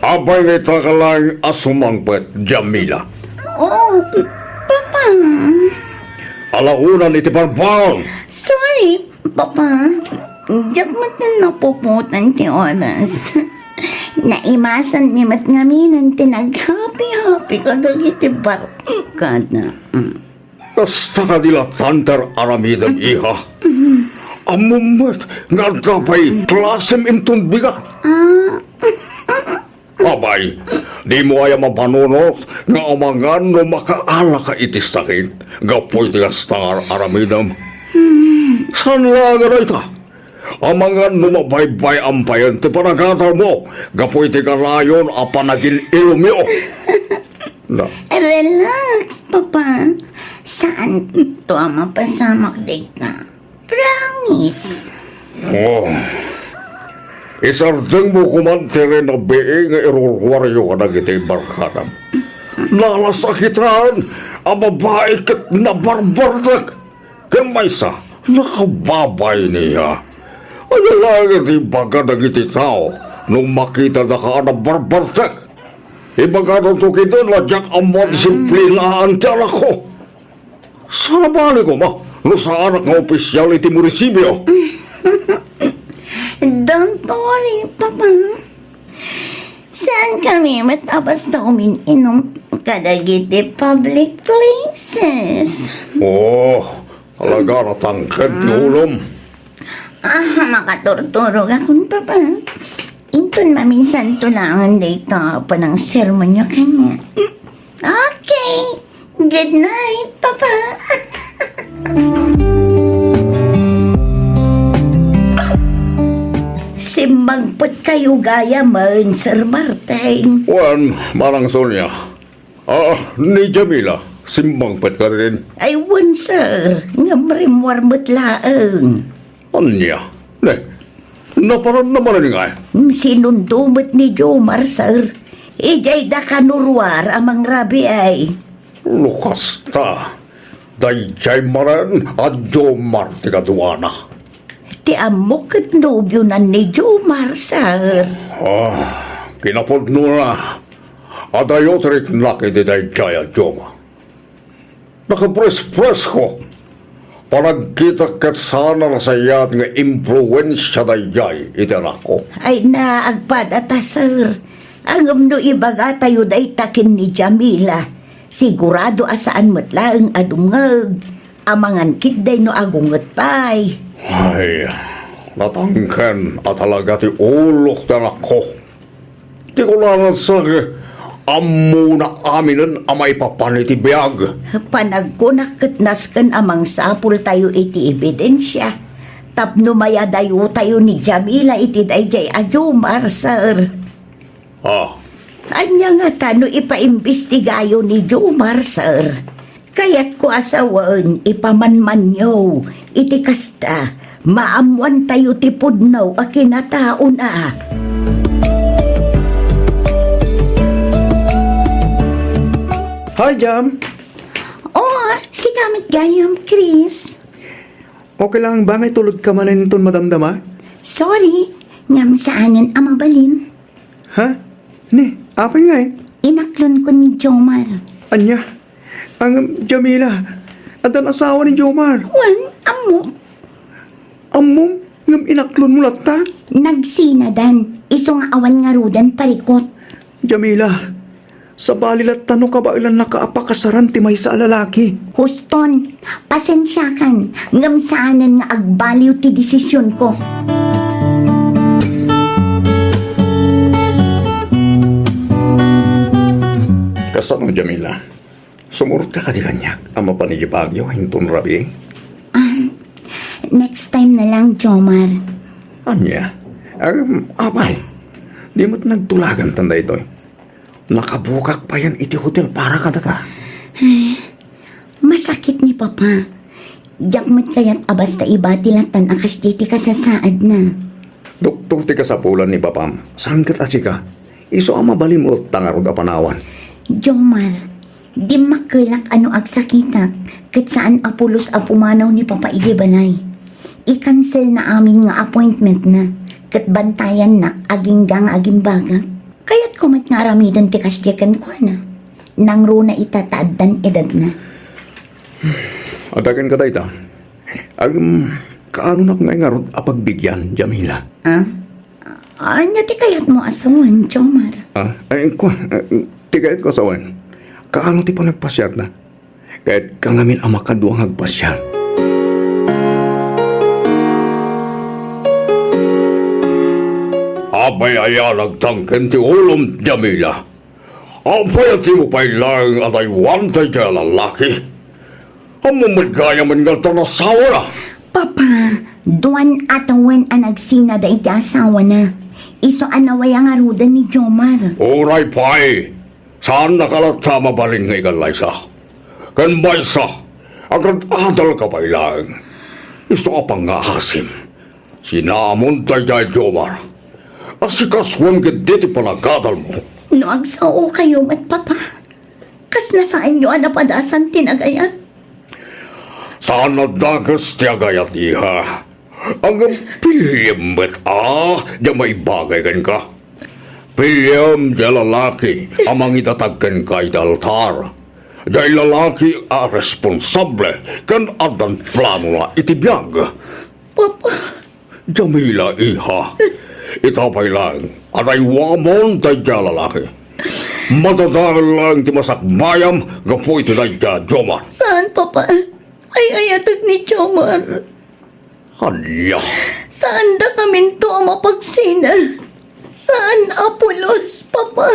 Abay ngita ka lang asumangpet, Jamila. Oh, Papa. Alauna ni Tiparbaon. Sorry, Papa. Diyak mat na napuputan ti oras. Naimasan ni mat ngaminan tinag-happy-happy ka dagiti barkada. Basta ka nila tantar aramidam iha. Amumat nga kapay klasem intun bigat. Abay, di mo ay mapanunot nga amangan no makaala ka itis takin. Gapoy tigas tangar aramidam. San laga na ita? Amangan no mabaybay ampayan ti panagatal mo. Gapoy ti kalayon apanagin ilumyo. Na, Relax, Papa. Saan ito ang mapasamak day ka? Promise. oh. Isardeng mo kumantere na being nga irurwaryo ka nagiti barkadam. Nalasakitan, ang babae kat nabarbardag. Kan maysa, nakababay niya. Ano lang iti baga nagiti tao nung makita na ka na barbardag. Ibaga na ito kita ladyak amon simple laan tiyala ko. Sana bali ko ma, no sa anak ng opisyal iti munisipyo. Don't worry, Papa. Saan kami matapos na umiinom kadagiti public places? Oh, talaga natangkad ni ulom. Makaturturog akong Papa. Intun maminsan tulangan dito pa ng sermon niya kanya. Okay. Good night, Papa. Simbagpot kayo gaya man, Sir Martin. Juan, Marang Sonia. Ni Jamila, simbang pet ka rin. Ay, wan, sir. Ngamrimwar mo't laang. Anya? Ne, naparan naman rin nga. Sinundumot ni Jomar, sir. Ijay da kanurwar amang rabi ay. Lukas ta. Dayjay maran at Jomar ti kaduana. Ti amok at nobyo na ni Jomar, sir. Kinapod na. Adayotrik laki di dayjay at Joma. Nakapres-pres ko. Panagkita kat sana na sayat nga impluensya dayjay itinak ko. Ay naagpad ata, sir. Ang umno ibaga tayo day takin ni Jamila. Sigurado asaan mo't laang adungag. Amangan kit day no agungat pay. Ay, natangken at talaga ti ulok na ako. Ti ko lang sa amo na aminin amay papaniti biyag. Panagkunakatnaskan amang sapul tayo iti ebidensya. Tapno maya dayo tayo ni Jamila iti dayjay Jomar, sir. Anya nga tano ipaimbestigayo ni Jomar, sir. Kaya't ko asawan ipamanmanyo iti kasta maamuan tayo ti pudnaw a kinataon a. Hi, Jam. Oh, si gamit gayam, Chris. Okay lang ba ngay tulog ka man nito madamdama? Sorry, ngam saanin amabalin. Ha? Ni, apay nga eh. Inaklon ko ni Jomar. Anya? Ang Jamila. At ang asawa ni Jomar. Wan, amo. Amom, ngam inaklon mo lata. Nagsinadan. Iso nga awan nga rudan parikot. Jamila, sa balilat tanong ka ba ilan nakaapakasaran ti may sa lalaki? Huston, pasensya kan. Ngam saanan nga agbaliw ti desisyon ko. Kasano, Jamila? Sumurot ka di kanyak. Ama pa ni Bagyo, hintun rabi. Next time na lang, Jomar. Anya? Abay, di mo't nagtulagan tanda ito. Nakabukak pa yan iti hotel para ka data. Masakit ni Papa. Diyak mo't kaya't abas ta iba tilatan akas diti kasasaad na. Doktor ti kasapulan ni Papam. Saan kat asika? Iso ang mabalin mo tangarod a panawan. Jomar, di makalak ano agsakitak kat saan apulos a pumanaw ni Papa Ige Balay. I-cancel na amin nga appointment na kat bantayan na aging gang aging baga. Kaya't kumat nga ramidan ti kasyakan ko na. Nang runa itataadan edad na. Atagan ka dayta. Kaano na nga nga ron apagbigyan, Jamila? Anya ti kayat mo asawan, Jomar? Tigayat ko sawan. Kaano ti pa nagpasyar na? Kahit kangamin ang makaduang nagpasyar. Apay aya nagtangken ti ulom, Jamila. Apay at mo pa'y lang at ay wantay kaya lalaki. Ang mamadgaya man nga tanasawa na. Papa, duwan atawan ang nagsina da iti asawa na. Iso anaway ang arudan ni Jomar. Uray pa'y, saan nakalata mabalin ngay kalaysa? Kan baysa, agad adal ka pa'y lang. Iso ka pang ahasim. Sinamon tayo jay Jomar. Asikaswan giti palagadal mo. No agsao kayo mat papa. Kasla saan nyo anapadasan tinagayat? Saan nadagas tiyagayat iha? Ang pilyam met di may bagay kan ka. Pilyam di lalaki amang itatagkan ka iti altar. Di lalaki responsable kan adan plano na itibiyag. Papa, Jamila iha. Itapay lang, aray wamon tayo dya lalaki. Matadahal lang ti masakbayam, gapo ito na dya, Jomar. saan papa? Ay ayatag ni Jomar. Hala, Saan da kami to ang mapagsina? Saan Apolos, papa?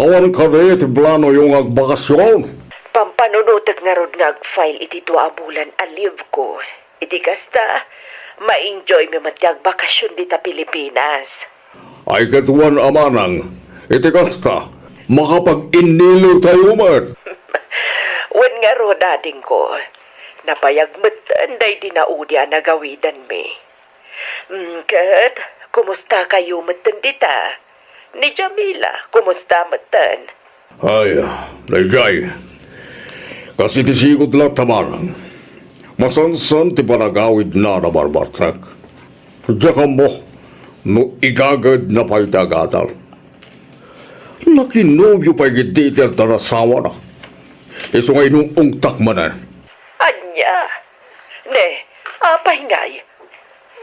awan ka rin ti plano yung agbakasyon. Pampanunutag nga rod nga ag-file iti 2 bulan a leave ko. Iti kasta, ma-enjoy mi matyag bakasyon dita Pilipinas. Ay katuan amanang, iti kasta, makapag-inilo tayo mat. Wen nga ro dading ko, napayag matanday dinaudi ang nagawidan mi. Kat, kumusta kayo matan dita? Ni Jamila, kumusta matan? Ay, laygay. Kasi ti sigot lang tamanang. Masansan ti panagawid na barbartrak. Diyan mo, no igagad na pa'y tagadal. Nakinubyo pa'y gititir na nasawa na. Iso ngay nung ungtak manan. Anya, ne, apay ngay,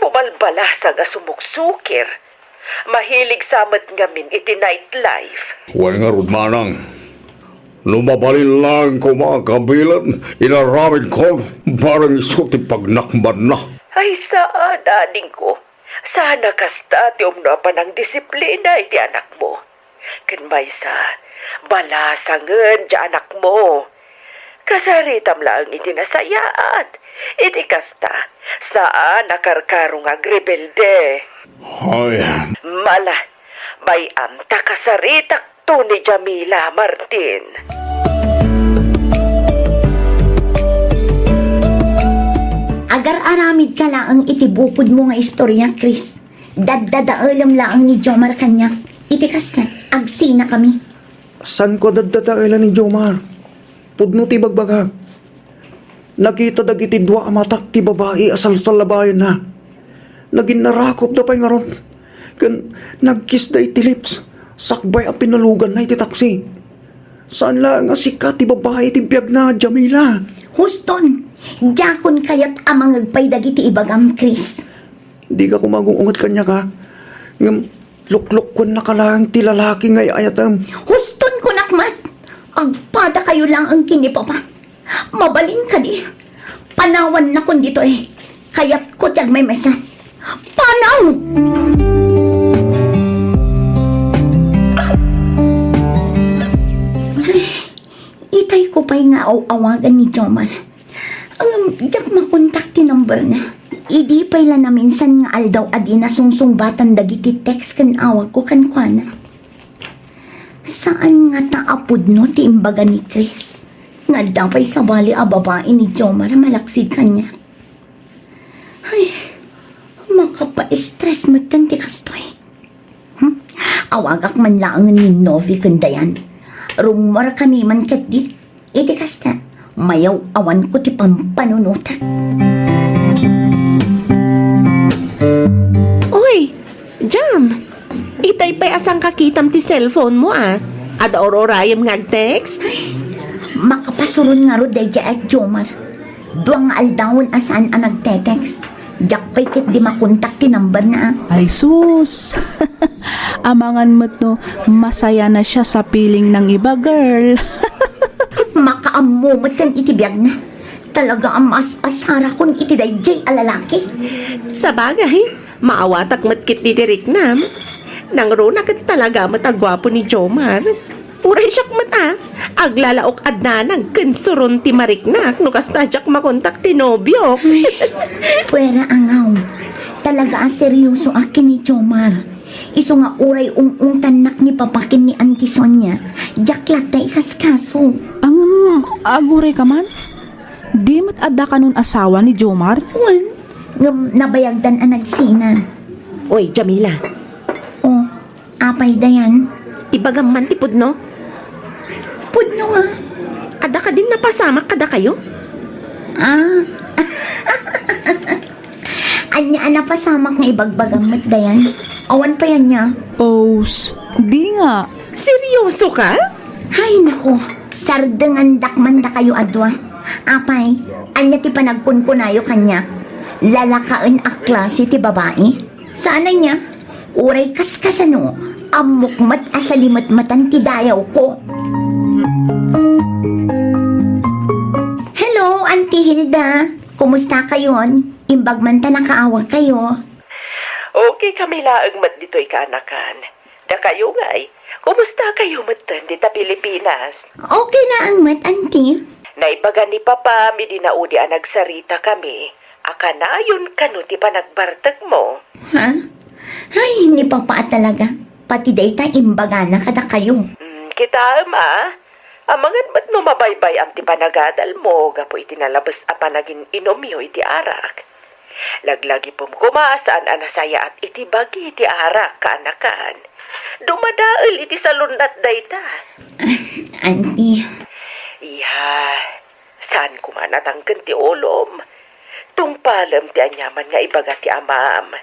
bumalbala sa nga sumuksukir. Mahilig samat ngamin iti nightlife. Huwag nga rod manang. Lumabalin lang ko mga kabilan, inaramid ko, parang iso ti pagnakman na. Ay saa, dading ko. Sana kasta ti umnapan ng disiplina iti anak mo. Kan maysa, balasangan di anak mo. Kasaritam lang iti nasayaat. Iti kasta, saan nakarkarong agrebelde. Ay, Mala, may amta kasaritak to ni Jamila Martin. Agar-aramid ka lang ang itibukod mo nga istorya, Chris. Daddadaalam lang ni Jomar kanya. Itikas na, agsina kami. San ko dadadailan ni Jomar? Pudno ti bagbaga. Nakita dagiti 2 amatak ti babae asal sa labayan na. Naging narakop da pa'y nga ron. Kan nagkiss da iti lips. Sakbay ang pinalugan na iti taksi. Saan lang nga sikat ti babae ti biyag na, Jamila? Houston, jakon kayat amang agpay dagiti ibagam, Chris. Di ka kumagungungat kanya ka. Ngam, luklukwan na ka lang ti lalaki ngay ayatam. Houston ko nakmat. Agpada kayo lang ang kinipapa. Mabalin ka di. Panawan na kun dito eh. Kaya't ko tiyag may mesa. Panaw! Itay ko pa'y nga awagan ni Jomar. Diyak makontakti number na. Idi pa'y la na minsan nga aldaw adi na sungsungbatan dagiti text kan awag ko kan kuana. Saan nga taapod no ti imbaga ni Chris? Nga daw pa'y sabali a babae ni Jomar malaksid kanya. Ay, makapa-stress magkanti kastoy. Awagak man lang ni Novi kandayan. Rumor kami man kat di. Iti kasta, mayaw awan ko ti pampanunutak. Jam, itay pa'y asang kakitam ti cellphone mo Ada ororayam ngag-text? Makapasuron nga ro dayja at Jomar. Duang nga aldawon asaan ang nagtetext. Jak pa'y kit di makontak ti number na Ay sus! Amangan mo't no, masaya na siya sa piling ng iba, girl. Makaamumot kan itibiyag na. Talaga ang mas-asara kon iti dayjay alalaki. Sa bagay, maawatak matkit ni Diriknam. Nang runa kat talaga matagwapo ni Jomar. Uray siyak mata. Aglalaok adnanang kansuron ti mariknak no kastadyak makontak ti nobyo. Pwera angaw. Talaga ang seryoso akin ni Jomar. Iso nga uray tanak ni papakin ni Auntie Sonia. Jaklat na ikaskaso. Ang agure ka man? Di mat adda ka nun asawa ni Jomar? Well, nabayagdan ang nagsina. Oy, Jamila. O, apay dayan. Ibagaman ti pudno. Pudno nga. Ada ka din napasamak kada kayo? Ah. Anya na pasamak nga ibagbagamot dayan. Awan pa yan niya. Os, di nga. Seryoso ka? Hay nako, sardengan dakman da kayo adwa. Apay, anya ti panagkunkunayo kanya. Lalakain a klase ti babae. Sana niya, uray kaskasano, amukmat asalimat-matan ti dayaw ko. Hello, Auntie Hilda. Kumusta kayon? Imbag man ta nakaawa kayo. Okay kami laang mat dito'y kaanakan. Da kayo nga'y, kumusta kayo matan dita Pilipinas? Okay lang, mat, Auntie. Naibaga ni Papa, mi dinaudi ang nagsarita kami. Akanayon kano ti panagbartag mo. Ha? Ay, ni Papa talaga. Pati dayta imbaga na kada kayo. Kita amangan ba't no mabaybay am ti panagadal mo, gapo iti nalabas a panagin inomyo iti arak. Laglagi pom kumasaan anasaya at iti bagi iti arak kaanakan. Dumadaal iti salunat dayta. Auntie, Iha, saan kumanatangkan ti olom? Tungpalam ti anyaman nga ibaga ti amam.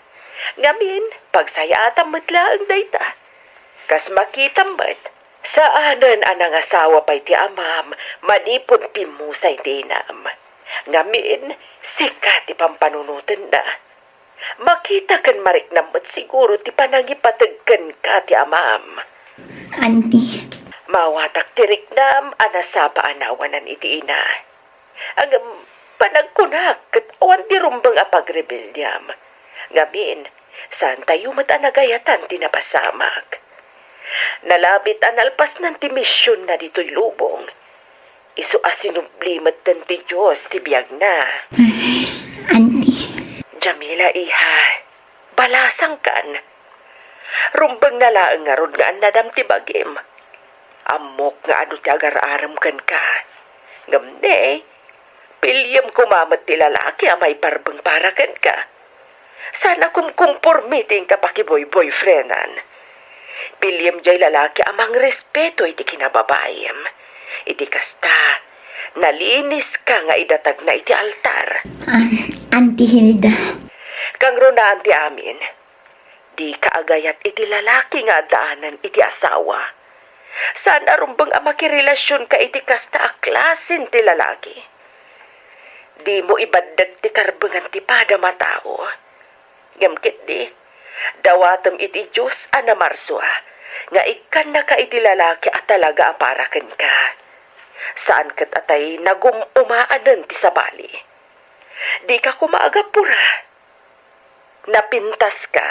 Ngamin, pagsayatam matlaang dayta. Kas makitam mat, saanan anang asawa pa'y ti amam, manipod pimusay ti inam. Ngamin, sikat ti pampanunutan na. Makita kan marik namat siguro ti panangipatagkan ka ti amam. Auntie, Mawatak tirik nam anasapa anawanan iti ina. Ang panagkunak kat awan ti rumbang apagrebelyam. Ngamin, saan tayo matanagayatan tinapasamak. Nalabit analpas ng ti misyon na dito'y lubong. Isu asinublimat ng ti Diyos ti biyag na. Auntie, Jamila iha, balasang kan. Rumbang nalaang nga ron nga nadam ti bagim. Amok nga ano ti agar-aram kan ka. Ngamne, pilyam kumamat ti lalaki amay parbang para kan ka. Sana kumkumpormiting ka pa boyfriendan. Pilyam jay lalaki amang respeto iti kinababayam. Iti kasta, nalinis ka nga idatag na iti altar. Auntie Hilda, Kang runaan ti amin, di kaagayat iti lalaki nga daanan iti asawa. Sana rumbang amakirelasyon ka iti kasta a klasin ti lalaki. Di mo ibaddag ti karbangan ti pada matao. Gamkit di, dawatam iti Diyos anamarso nga ikan na ka iti lalaki at talaga aparakan ka. Saan kat atay nagumumaanan ti sabali. Di ka kumaagapura. Napintas ka.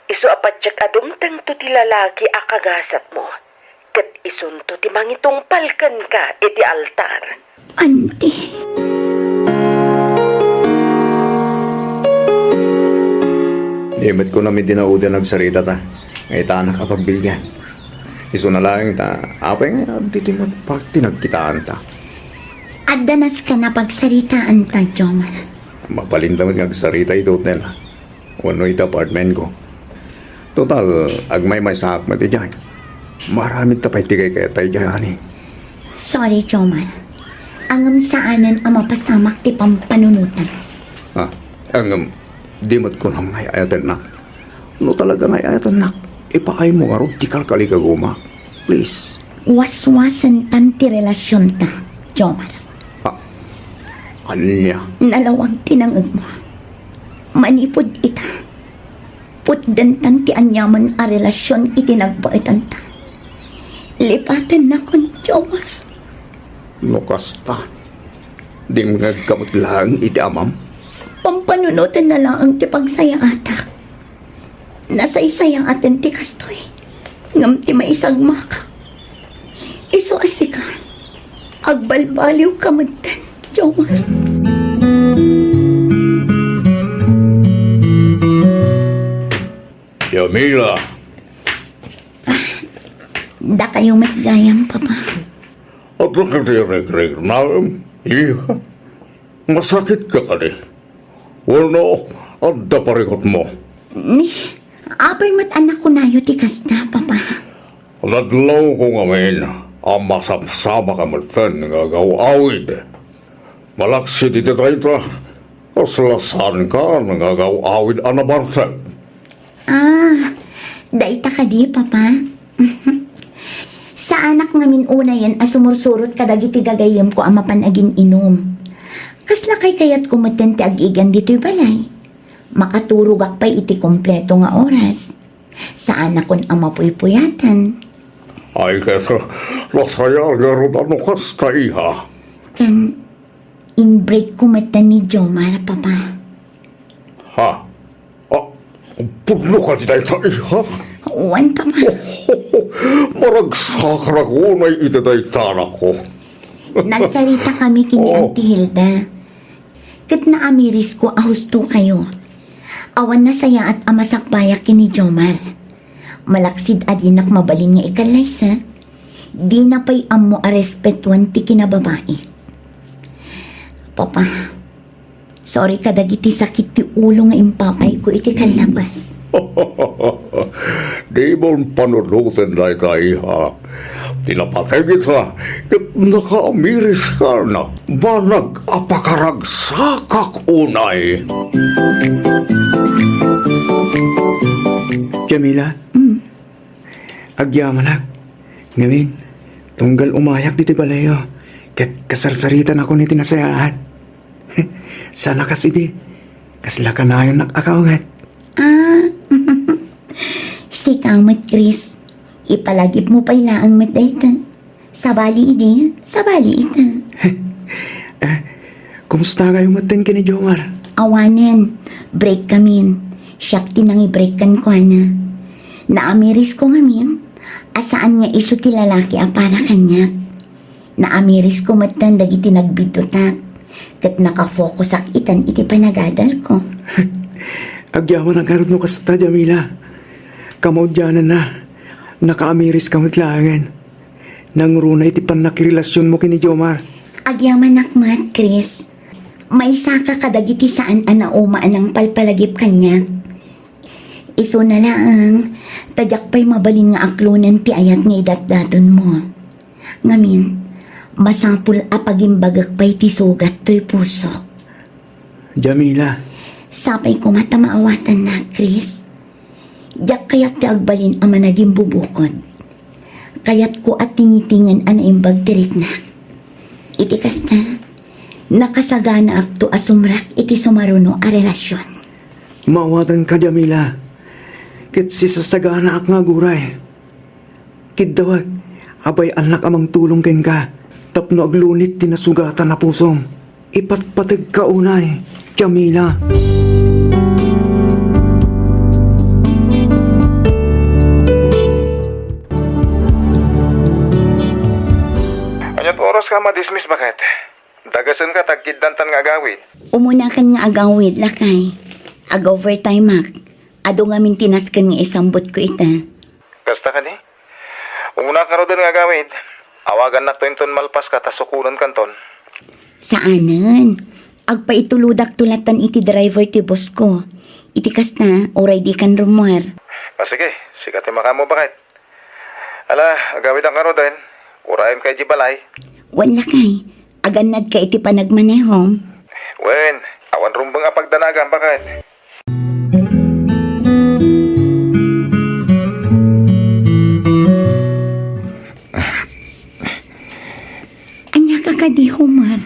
Isu apatsak adumtang to ti lalaki akagasat mo. Kat isunto ti mangitungpalkan ka iti altar. Auntie. Imat ko na may dinauda nagsarita ta. Ngay ta nakapagbilgan. Iso na lang ta. Apay nga, titimot pag tinagkitaan ta. Adanas ka na pagsaritaan ta, Jomar. Mapalintamad nga sarita ito hotel. Wano ito apartment ko. Total, agmay may sahak mati dyan. Maraming tapay tigay kaya tayo dyan. Sorry, Jomar. Angam saanan ang mapasamak ti pampanunutan. Di mo't ko na may ayatan na. No talaga nga ay anak. Ipaay mo nga ron, tikal kaligaguma. Please. waswasan tanti relasyon ta, Jomar. Anya? Nalawag tinangag mo. Manipod ita. Putdan tanti anyaman a relasyon itinagpaitan ta. Lipatan na kon, Jomar. No kasta. Di mga gamot lang iti amam. Pampanunutan na lang ang tipagsaya atak. Nasaysayang atin ti kastoy. Ngam ti maisagma ka. Iso asika. Agbalbaliw ka magtan, Jomar. Jamila, Da kayo matgayam, Papa. at nakatirik-rik na, iha. Masakit ka ka di. Wala, at daparikot mo. Ni, apay mat anak ko nayo ti kasta, Papa. Ladlaw ko ngamin, ang masamsama ka matan nga gawawid. Malaksi di tayo aslasan ka nga gawawid anabartag. Daita ka di, Papa. Sa anak ngamin una yan, asumursurot kadagiti gagayam ko ang mapanagin inom. Kasla kay kayat kumatan ti agigan dito'y balay. Makaturugak pa'y iti kompleto nga oras. Sa anak kon ang mapuypuyatan. Ay kesa, lasaya garot ano kasta iha. Kan, in-break kumatan ni Jomar, Papa. Ha? Puno ka di tayo iha. Uwan, Papa. Maragsak na ko na itataytana ko. Nagsarita kami kini Oo. Auntie Hilda. Kat na amiris ko ahusto kayo. Awan na saya at amasakbayak kini Jomar. Malaksid adinak mabalin nga ikalaysa. Di na pa'y amo a respetuan ti kinababae. Papa, sorry kadagiti sakit ti ulo nga impapay ko iti kalabas. Di mo panunutin na tayo ha. Tinapatay kita, kat nakaamiris ka na. Banag apakaragsakak unay. Jamila? Agyaman na. Ngamin, tunggal umayak diti balayo. Kat kasarsaritan ako ni tinasayaan. Sana kasi di. Kasla ka na yun nakakaungat. Si Kamat Chris, ipalagip mo pa'y laang mataytan. Sabali ide, sabali ita. Kumusta kayo matin kini Jomar? Awanan, break kamin. Siyak tinang i-break kan ko na. Naamiris ko ngamin, asaan nga iso ti lalaki a para kanyak. Naamiris ko matan dagiti nagbidutak. Kat nakafocus ak itan iti panagadal ko. Agyaman ang karot no kasta, Jamila. Kamaudyanan na. Nakaamiris ka matlangan. Nang runa iti panakirelasyon mo kini Jomar. Agyaman akmat, Chris. May saka kadagiti saan anaumaan ang palpalagip kanyak. Iso na lang, tadyak pa'y mabalin nga aklunan ti ayat nga idatdaton mo. Ngamin, masapul apagimbagak pa'y ti sugat to'y pusok. Jamila, Sapay ko mata maawatan na, Chris. Diyak kayat ti agbalin ang managing bubukod. Kayat ko at tingitingan ang imbag tirik na. Iti kasta, nakasagana akto asumrak iti sumaruno a relasyon. mawatan ka Jamila. Kit si sasagana ak nga guray. Kidawag, abay anak amang tulong ken ka. Tapno aglunit tinasugatan na pusom. Ipatpatig ka unay, Jamila. Anyat oras ka ma-dismiss bakit? Dagasan ka tagkidantan nga agawid. Umuna kan nga agawid, lakay. Ag-overtime mak. Ado nga mintinaskan nga isambot ko ita. Kasta ka ni? Umuna ka ro doon nga agawid. Awagan na to yung malpas ka tasukunan kanton. Saanan? Agpaituludak tulatan iti driver ti boss ko. Iti kasta, oray di kan rumwar. Sige, sikat yung makamo bakit? Ala, agawid ang karo din. Urayan kay Jibalay. Wan lakay. Aganad ka iti panagmanehom. Wen, awan rumbang apagdanagan bakit? ka di, Humar.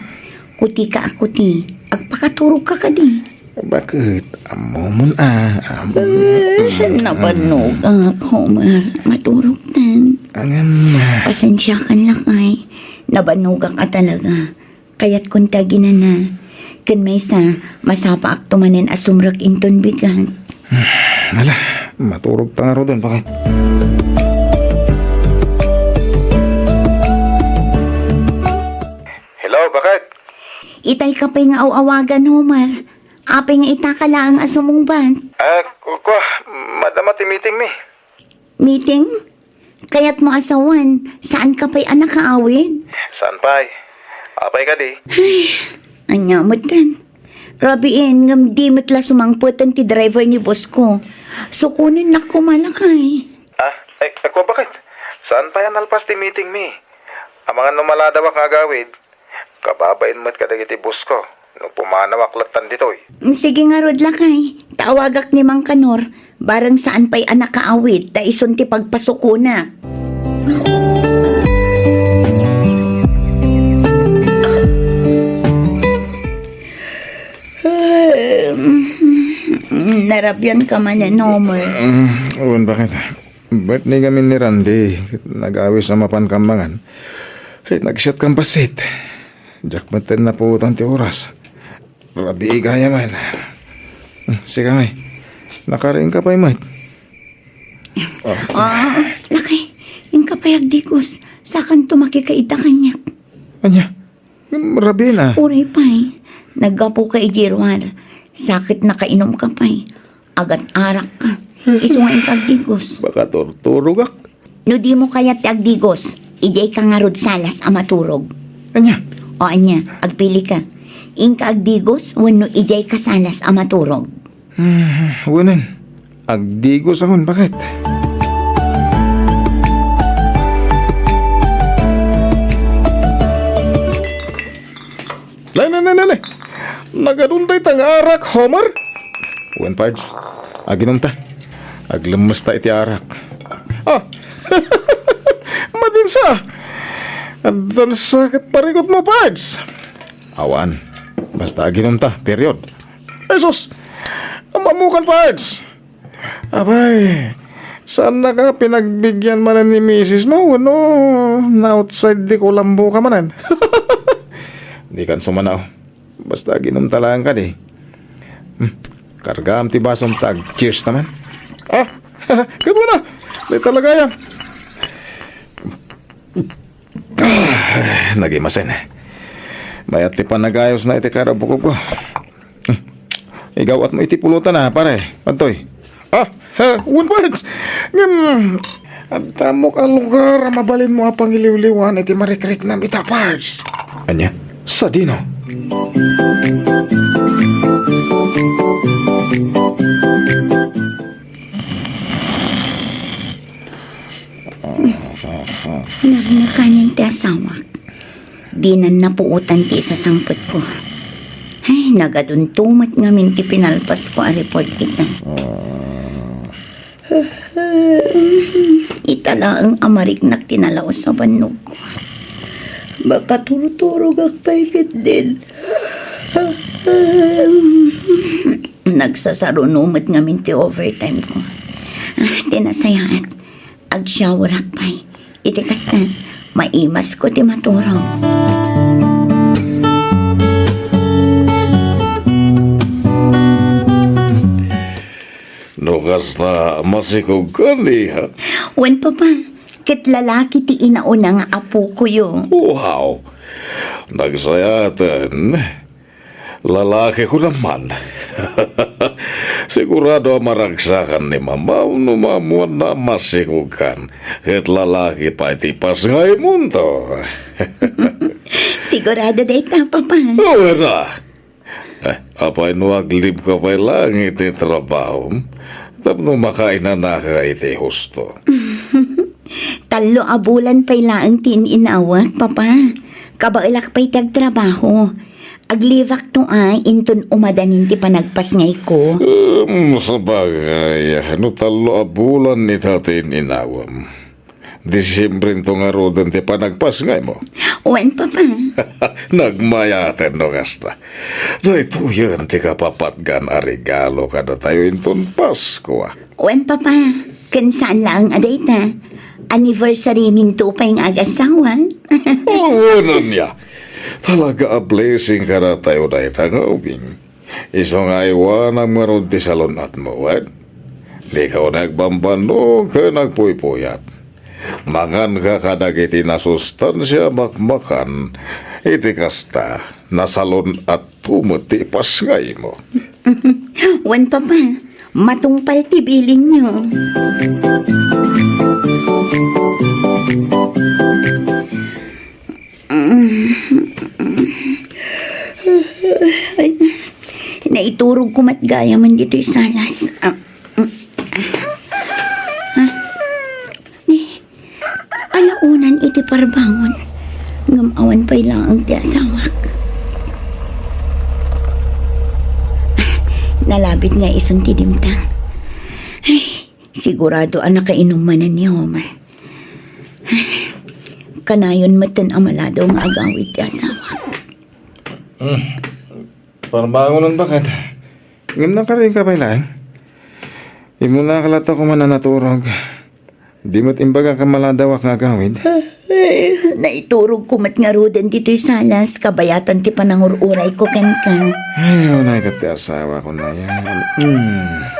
Kuti ka ako ti. Agpakaturog ka ka di. Bakit? Amo mo na. Nabanog ako, Humar. Maturog tan. Angan na. Pasensya ka lakay. Nabanog ka talaga. Kaya't kunta ginana. Kan may sa masapa ak tumanin asumrak inton bigat. Ala, maturog ta nga ro doon. Bakit? Hello, bakit? Itay ka pa'y nga awagan, Humar. Apay nga itakala ang asumong ban. Kwa, madama ti meeting mi. Meeting? Kaya't mo asawan, saan ka pa'y anak kaawid? Saan pa'y? Apay ka di? Anyamot kan. Rabiin, ngam di mitla sumangputan ti driver ni boss ko. Sukunin na kumalakay. Kwa bakit? Saan pa yan alpas ti meeting mi? Amangan numalada wak nga gawid. Kababain mo't kadagiti bus ko. Nung pumanawak latan ditoy. Sige nga rod lakay. Tawagak ni Mang Kanor. Barang saan pa'y anak kaawid, ta ison ti pagpasukuna. Narabyan ka man yan, Homer. Uwan, bakit? Birthday kami ni Randy. Nag-awis sa mapan kambangan. Nag-shot kang pasit. Jakmatan na po tanti oras. Rabi gaya man. Sige may. Nakarin ka pa mate. Lakay. Yung kapayag dikos. Sakan tumaki ka ita kanyak. Anya? Rabi na. Uray pa'y. Naggapo ka ijirwar. Sakit na kainom ka pa'y. Agat arak ka. Isungain ka agdigos. Baka turturugak. No di mo kaya ti agdigos. Ijay ka nga rod salas amaturog. Anya? O anya, agpili ka. Inka agdigos, wano ijay ka salas amaturog. Wanan. Agdigos akon. Bakit? Lay. Nagaduntay tang arak, Homer. Wen pards. Aginom ta. Aglemes ta iti arak. Madinsa. Adan sakit parikot mo, pards. Awan. Basta aginom ta, period. Jesus! Amamukan, pards. Abay, saan na ka pinagbigyan manan ni Mrs. mo? Ano, na-outside di Colombo ka manan. Di kan sumanaw. Basta ginom talang ka di. Kargam ti basom tag. Cheers naman. Kato na. Di talaga yan. Nagimasin. Mayat ti panagayos na iti karabukog ko. Igawat mo iti pulutan na, pare. Antoy. One parts. At tamok ang lugar, mabalin mo apang iliw-liwan iti marikrik na bita parts. Anya? Sa dino? Narinig ka niyang ti asawak. Di na napuutan ti isa sangpot ko. Ay, nagaduntumat ngamin ti pinalpas ko a report kita. Itala ang amarik na tinalaw sa banog ko. Baka turuturo agpaikit din. Nagsasarunumat ngamin ti overtime ko. Tinasayaat. Ag-shower akpay. Iti kastan, maimas ko ti maturong. Nukas na masikog ka niya. Wan pa pa, ket lalaki ti inaunang apo ko yo. Wow! Nagsayatan. Lalaki ko naman. Sigurado maragsakan ni mama numamuan na masikukan. Ket lalaki pa itipas ngay mundo. Sigurado day ta, papa. Oo na. Apay nuaglib ka pa'y lang iti trabaho. Tapno makain na naka iti husto. Talo abulan pa'y laang tininawat, papa. Kabailak pa'y tagtrabaho. Aglivak to ay inton umadanin ti panagpas ngay ko. Sa bagay, no talo abulan ni tatin inawam. Disyembre to nga rodan ti panagpas ngay mo. Wen, Papa. Nagmayatan no kasta. Do ito yan ti kapapatgan a regalo kada tayo inton Pasko ah. Wen, Papa. Kansaan lang aday ta. Anniversary minto pa yung agasawan. Oo nun niya. Talaga a blessing kada tayo na itangawing. Iso nga iwanang maroon ti salunat mo, wan. Di ka nagbambano ka nagpuy-puyat. Mangan ka kadagiti na sustansya makmakan. Iti kasta, nasalon at tumuti pasngay mo. Wen, Papa. Matungpal ti biling nyo. Ay, naiturog ko matgaya man dito'y salas. Alaunan iti parbangon. Ngamawan pa'y lang ang ti asawak. Nalabit nga isun ti dimtang. Ay, sigurado ang nakainumanan ni Homer. Kanayon matan amalado nga agawit ti asawak. Parbangon nun bakit? Ngim na ka rin ka lang. Imo na kalata ko man na naturog. Di mo't imbaga ka maladawak nga gawid. Ay, naiturog ko mat nga rodan dito'y salas. Kabayatan ti panangururay ko kan ka. Ay, unay ka ti asawa ko na yan.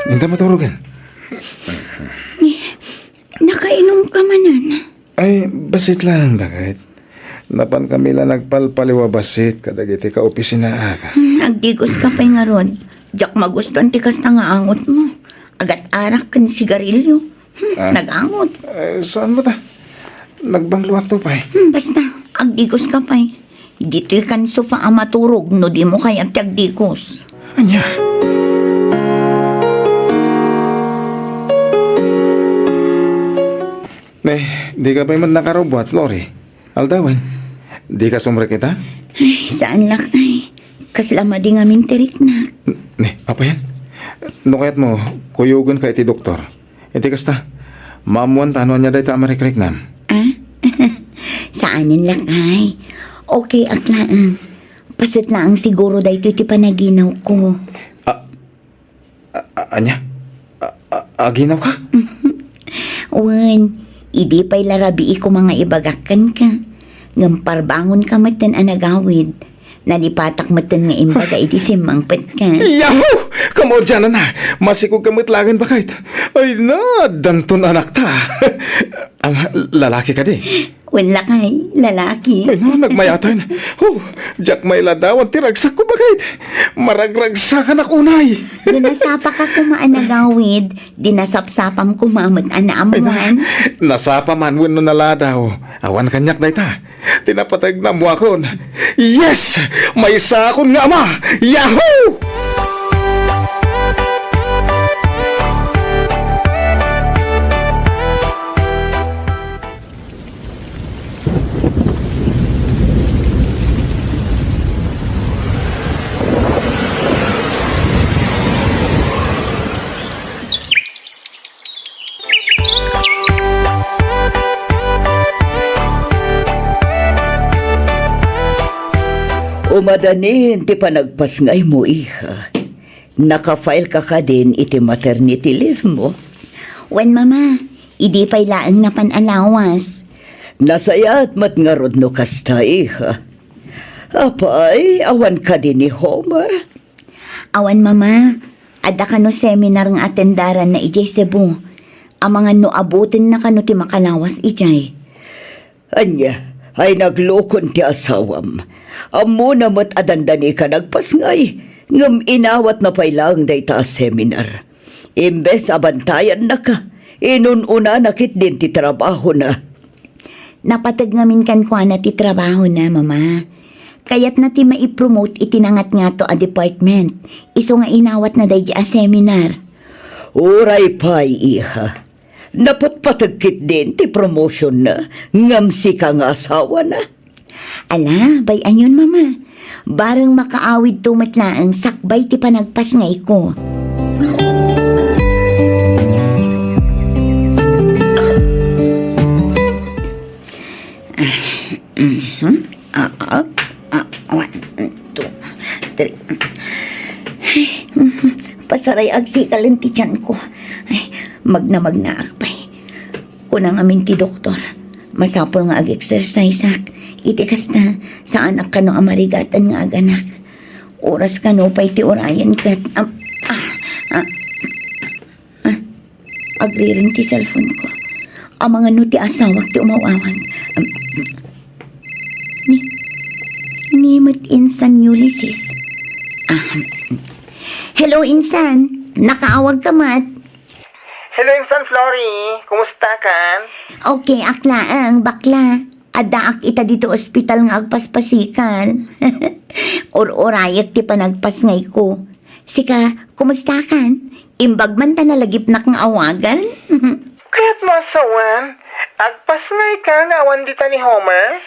Hindi maturugan. Nakainom ka manan. Ay, basit lang, bakit? Napan kami lang nagpalpaliwa basit kadagiti ka opisina aga. Agdigos ka pa'y nga ron. Diyak magustuhan ti kas na nga angot mo. Agat arak kan sigarilyo. Nag-angot. Ay, saan mo ta? Nagbangluwak to pa eh. Basta, agdigos ka pa'y. Dito'y kan sofa ang maturog no di mo kaya ti agdigos. Anya? Di ka pa man nakarobot, Lori. Aldawan, di ka sumre kita? Ay, saan lak ay. Kaslama di nga mintirik na. Apa yan? Nukayat mo, kuyugon ka iti doktor. Iti kasta, mamuan tanuan niya dahi ta amarikrik-nam. Ah? Saanin lak ay. Okay, aklaan. Pasit lang siguro dahi iti panaginaw ko. Anya? Aginaw ka? Wan, idi pa'y larabii ko mga ibagakan ka. Ngamparbangon ka matan anagawid. Nalipatak matan nga imbaga iti simangpet ka. Yahoo! Kamo dyan na. Masikog kamitlagan ba kahit? Ay na, danton anak ta. Ang lalaki ka di. Wala kay, lalaki. Ay na, nagmayatan. Oh, Jack may ladawan, tiragsak ko ba kahit? Maragragsakan ako unay. Dinasapa ka kumaanagawid. Dinasapsapam kumamat Ay na, anaamuan. nasapa man win no naladaw. Awan kanyak na ita. Tinapatag na mo akon. Yes! May sakon nga ama! Yahoo! Umadanin ti panagpasngay mo, iha. Naka-file ka din iti maternity leave mo. Wen, mama, idi pa'y laang na panalawas. Nasayat mat nga rod no kasta, iha. Apay, awan ka din ni Homer. Awan, mama. Ada ka no seminar nga atendaran na ijay Cebu. Ang mga no abutin na ka no ti makalawas ijay. Anya, ay naglukon ti asawam. Amo na mat adandani ka nagpasngay. Ngam inawat na pailang day ta seminar. Imbes abantayan na ka. Inununa nakit din ti trabaho na. Napatag ngamin kan ko na ti trabaho na, mama. Kayat na ti maipromote itinangat nga to a department. Iso nga inawat na day a seminar. Uray pa'y, iha. Napatpatagkit din ti promotion na. Ngamsi ka nga asawa na. Ala, bayan yun, mama. Barang makaawid tumatlaang sakbay ti panagpasngay ko. Dali. Pasaray agsikal ang tiyan ko. Ay, magna akpay. Kunang amin ti doktor. Masapol nga ag-exercise ak. Itikas na sa anak ka no amarigatan nga aganak. Oras ka no pa'y ti orayan kat. Agriring ti cellphone ko. Ang mga no ti asawak ti umawawan. Nimot insan Ulysses. Hello, Insan. Nakaawag ka, Mat. Hello, Insan Flory. Kumusta ka? Okay, aklaang, bakla. Adaak ita dito ospital nga agpaspasikan. Or-orayak ti panagpas ngay ko. Sika, kumusta kan? Imbag man ta nalagip na kang awagan? Kaya't masawan, agpas nga ka nga awan dita ni Homer?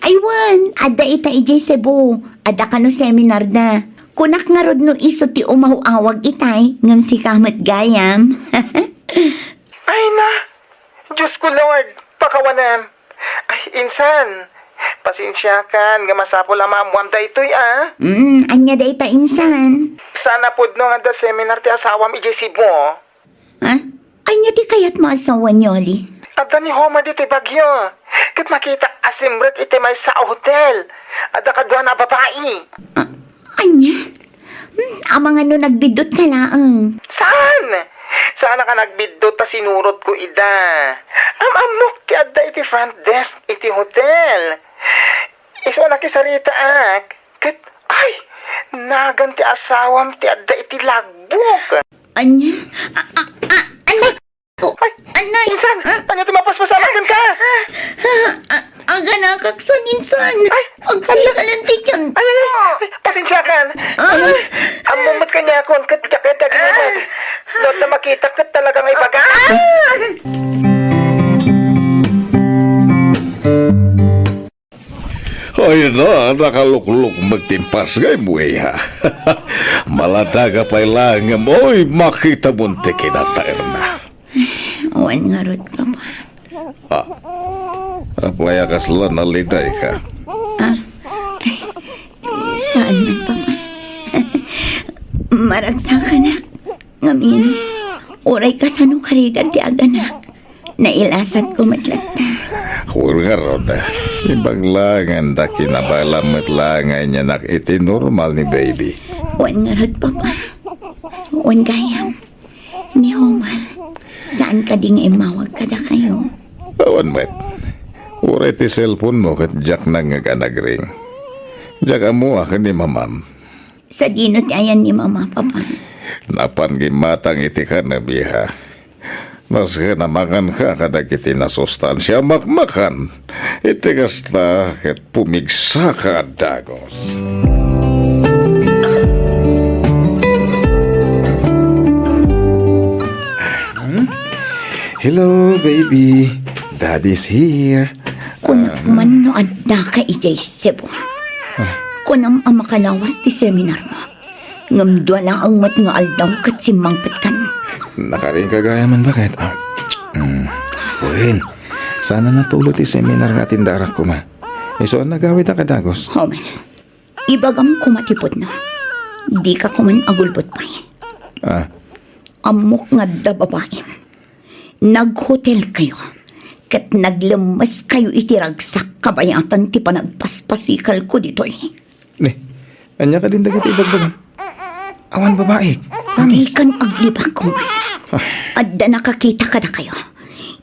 Aywan, ada ita ijay Cebu. Ada ka no seminar na. Kunak nga rod no iso ti umawawag itay, ngam si kamat gayam. Ay na, Diyos ko Lord, pakawanan. Ay, Insan, pasensya ka, nga masapol ang maamuan da ito'y Anya da ita, Insan. Sana pod no nga da seminar ti asawam ijay Cebu. Anya ti kayat mo asawa nyoli? Ada ni Homer dito bagyo. Kat makita asimret iti may sa hotel. Ada kadwa na babae. Anya? Amang ano nagbidot ka laang. Saan? Sana ka nagbidot ta sinurot ko ida. Amok ti adda iti front desk iti hotel. Iso na kisarita ak. Kat, ay, nagan ti asawam ti adda iti lagbuk. Anya? Anak ko! Anay! Insan, ano tumapaspasamagan ka? Aga nakaksan, Insan! Ay, Agsikalan ti tiyan! Ay, pasensya ka. Amumot ka niya akong katjaketa ginaman. Doon na makita ka talagang ibaga. Ay na, nakalukluk magtimpas ngay buhay ha. Malataga pa'y langam, oy, makita munti kinatair na. Awan nga rod ka pa. Apaya kasla na liday ka. Saan man pa pa? Maragsa ka na. Ngamin, oray ka sa nung karigan ti aganak. Nailasat ko matlata. Huwag nga roda. Ibang langan da kinabalamat langan niya nak iti normal ni baby. Wan nga rod pa pa. Wan gayam. Ni Homer. Saan ka ding imawag ka da kayo? Awan met. Uray ti cellphone mo kat Jack nang nagkanagring. Jack amo akin ni mamam. Sa dino ti ayan ni mama papa. Napan gimatang iti ka na biha. Nas ka namakan ka kada kiti na sustansya makmakan. Iti kasta ket pumigsa ka dagos. Hello, baby. Daddy's here. Kunak man no adda ka ijay Cebu. Kunam ang makalawas ti seminar mo. Ngamdwa lang ang mat nga aldaw kat simangpit kan. Nakaring kagayaman bakit? Buhin. Sana natulot ti seminar natin darak ko ma. Iso nagawid na kadagos. Homer, ibagam kumatipod na. Di ka kuman agulbot pa Amok nga da babae. Naghotel kayo. Kat naglamas kayo itiragsak kabayatan ti panagpaspasikal ko dito Ni, anya ka din dagat ibagbagan. Awan babae. Di Promise. kan aglibak ko. Adda nakakita ka na kayo.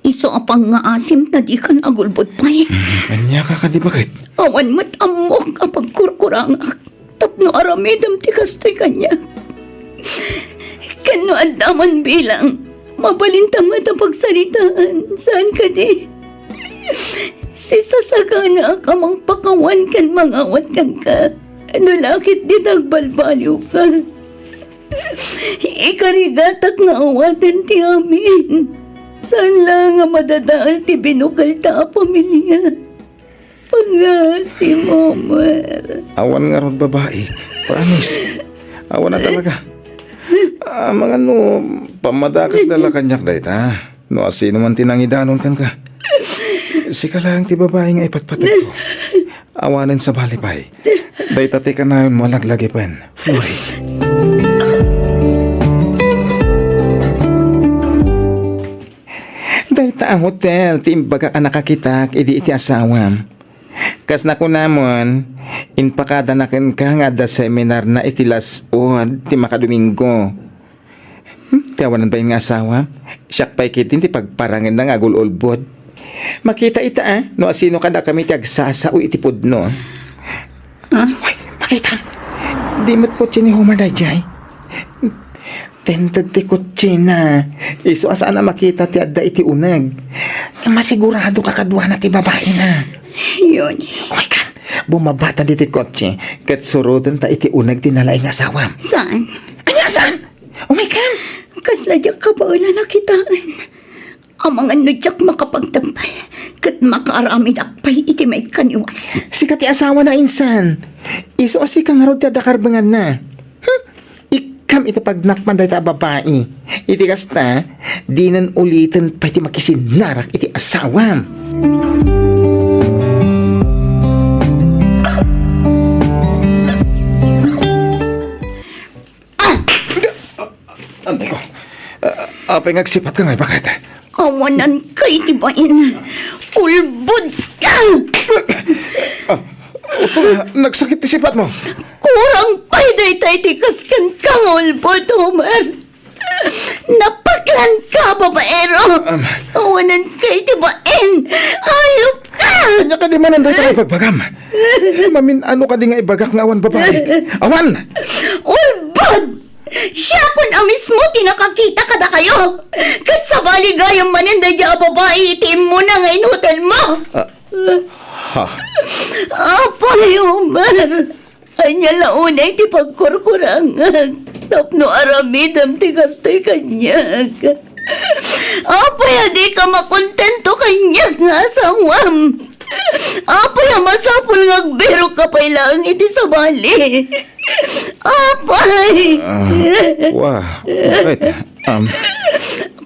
Iso apang nga asim na di kan agulbot pa Anya ka ka di bakit? Awan mat amok apag kurkurangak. Tapno aramidam ti kastoy kanya. Kano andaman bilang. Mabalintang matapagsalitaan. Saan ka di? Si sasagana ka mang pakawan kan mangawat kan ka. Ano lakit di nagbalbaliw ka? Ikarigatak nga awatan ti amin. Saan lang nga madadaal ti binukal ta a pamilya? Pagasi mo, Mer. Awan nga ron babae. Promise. Awan na talaga. Mga no, pamadakas dala kanyak dahit No, asino man tinangidanon kan ka. Sika lang ti babae nga ipatpatid ko. Awanan sa balipay. Day tate ka na yun mo laglagi pen. Flory. Day ta ang hotel, timbaga ka nakakita, idi iti asawam. Kas na ko namon, inpakada na ka nga da seminar na itilas o ti makadomingo. Tiyawanan ba yung nga asawa? Siyak pa'y kitin ti pagparangan na nga gululbod. Makita ita no asino ka na kami ti agsasa o itipod no. Uy, makita. Di mat kotse ni Homer na jay. Tentad ti kotse na. Iso asaan na makita ti adda iti unag. Masigurado ka kadwa na ti babae na. Yun. Uy kan, bumabata dito ti kotse. Kat surudan ta iti unag tinalay ng asawam. Saan? Anya saan? Oh my God! Kasladyak ka ba wala nakitaan? Ang mga nudyak makapagtampay, kat makaramid akpay iti may kaniwas. Si kati asawa na insan. Iso asi kang harod ti adakarbangan na. Ikam iti pagnakman da ita babae. Iti kasta, di nan ulitin pa iti makisinarak iti asawam. Antay ko. Apay ngagsipat ka nga, bakit? Awanan kay tibain. Ulbud ka! Gusto nga, nagsakit ti sipat mo. Kurang pa'y day tikas kan kang ulbud, Homer. Napaklan ka, babaero. Awanan kay tibain. Hayop ka! Kanya ka di man anday tayo pagbagam. Mamin, ano ka di nga ibagak nga awan babae? Awan! Ulbud! Siya kun mismo tinakakita kada kayo. Kat sa baligayang maninda dya babae itim mo na ngayon hotel mo. Apay, Homer. Anya launay ti pagkurkurangan. Tapno aramidam ti kastoy kanyag. Apay, di ka makontento kanyag nga asawam. Apay, masapul ngagbero ka pa ilang iti sa bali. Apay! Wah, bakit?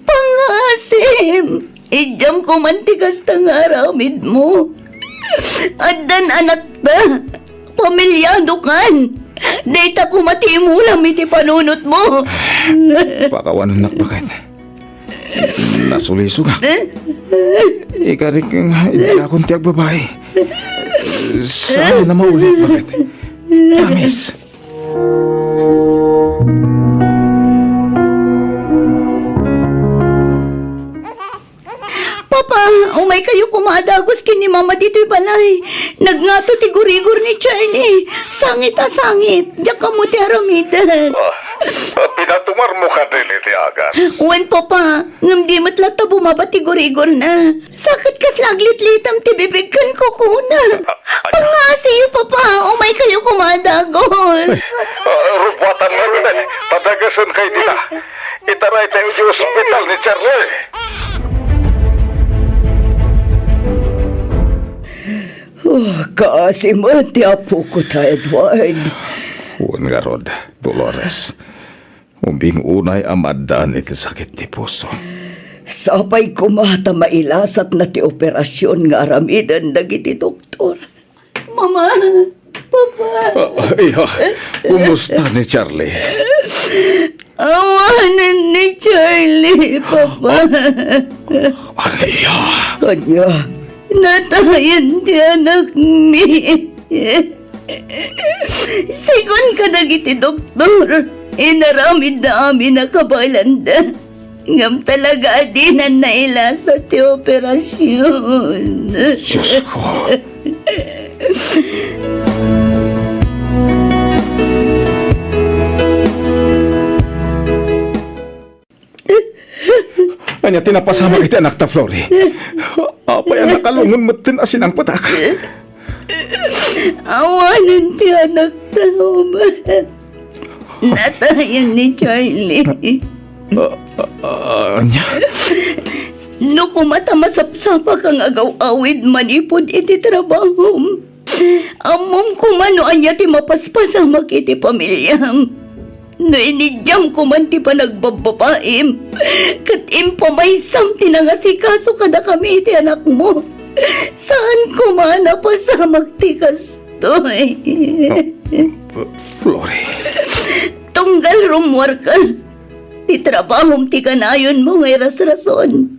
Pangasim! Ijam ko mantikas tang aramid mo. Addan anak ta. Pamilyado kan. Data ko matimulam iti panunot mo. Pakawanan nak, bakit? Nasuliso ka. Ikarik nga, idakon tiyag babae. Saan na maulit, bakit? Promise. Papa, umay kayo kumadagos kini mama dito'y balay. Nagngato ti gurigor ni Charlie. Sangit a sangit. Diyak ka mo ti aramidan. Pinatumar mo ka din iti agas. Uwan, Papa. Ngam di matlat ta bumaba ti gurigor na. Sakit kas laglit-litam ti bibigkan ko kuna. Pangasiyo, Papa. Umay kayo kumadagos. Rupatan mo rin. Padagasan kay dita. Itaray tayo di hospital ni Charlie. Kasi mati apo ko ta, Edward. Uwan nga rod, Dolores. Umbing unay amadaan iti sakit ti puso. Sapay kumata mailasat na ti operasyon nga aramidan dagiti doktor. Mama, Papa. Iya, kumusta ni Charlie? Awanan ni Charlie, Papa. Ano iya? Kanya, natayan ti anak mi. Sigon ka dagiti doktor. Inaramid na amin na kabalanda. Ngam talaga adinan na ila sa ti operasyon. Diyos ko. Anya tinapasama kita anak ta, Flory. Apa yan nakalungon mo tinasin ang patak? Awanan ti anak ta, natayan ni Charlie. Anya? No kumata masapsapa kang agaw-awid manipod iti trabaho. Amom kumano anya ti mapaspasama kiti pamilyam. No inidyam kuman ti pa nagbababaim. Kat impamaysam ti nangasikaso kada kami iti anak mo. Saan ko man napasamak ti kastoy? Flore, Tunggal rumwar ka. Ti trabahom ti kanayon mo ngay rason.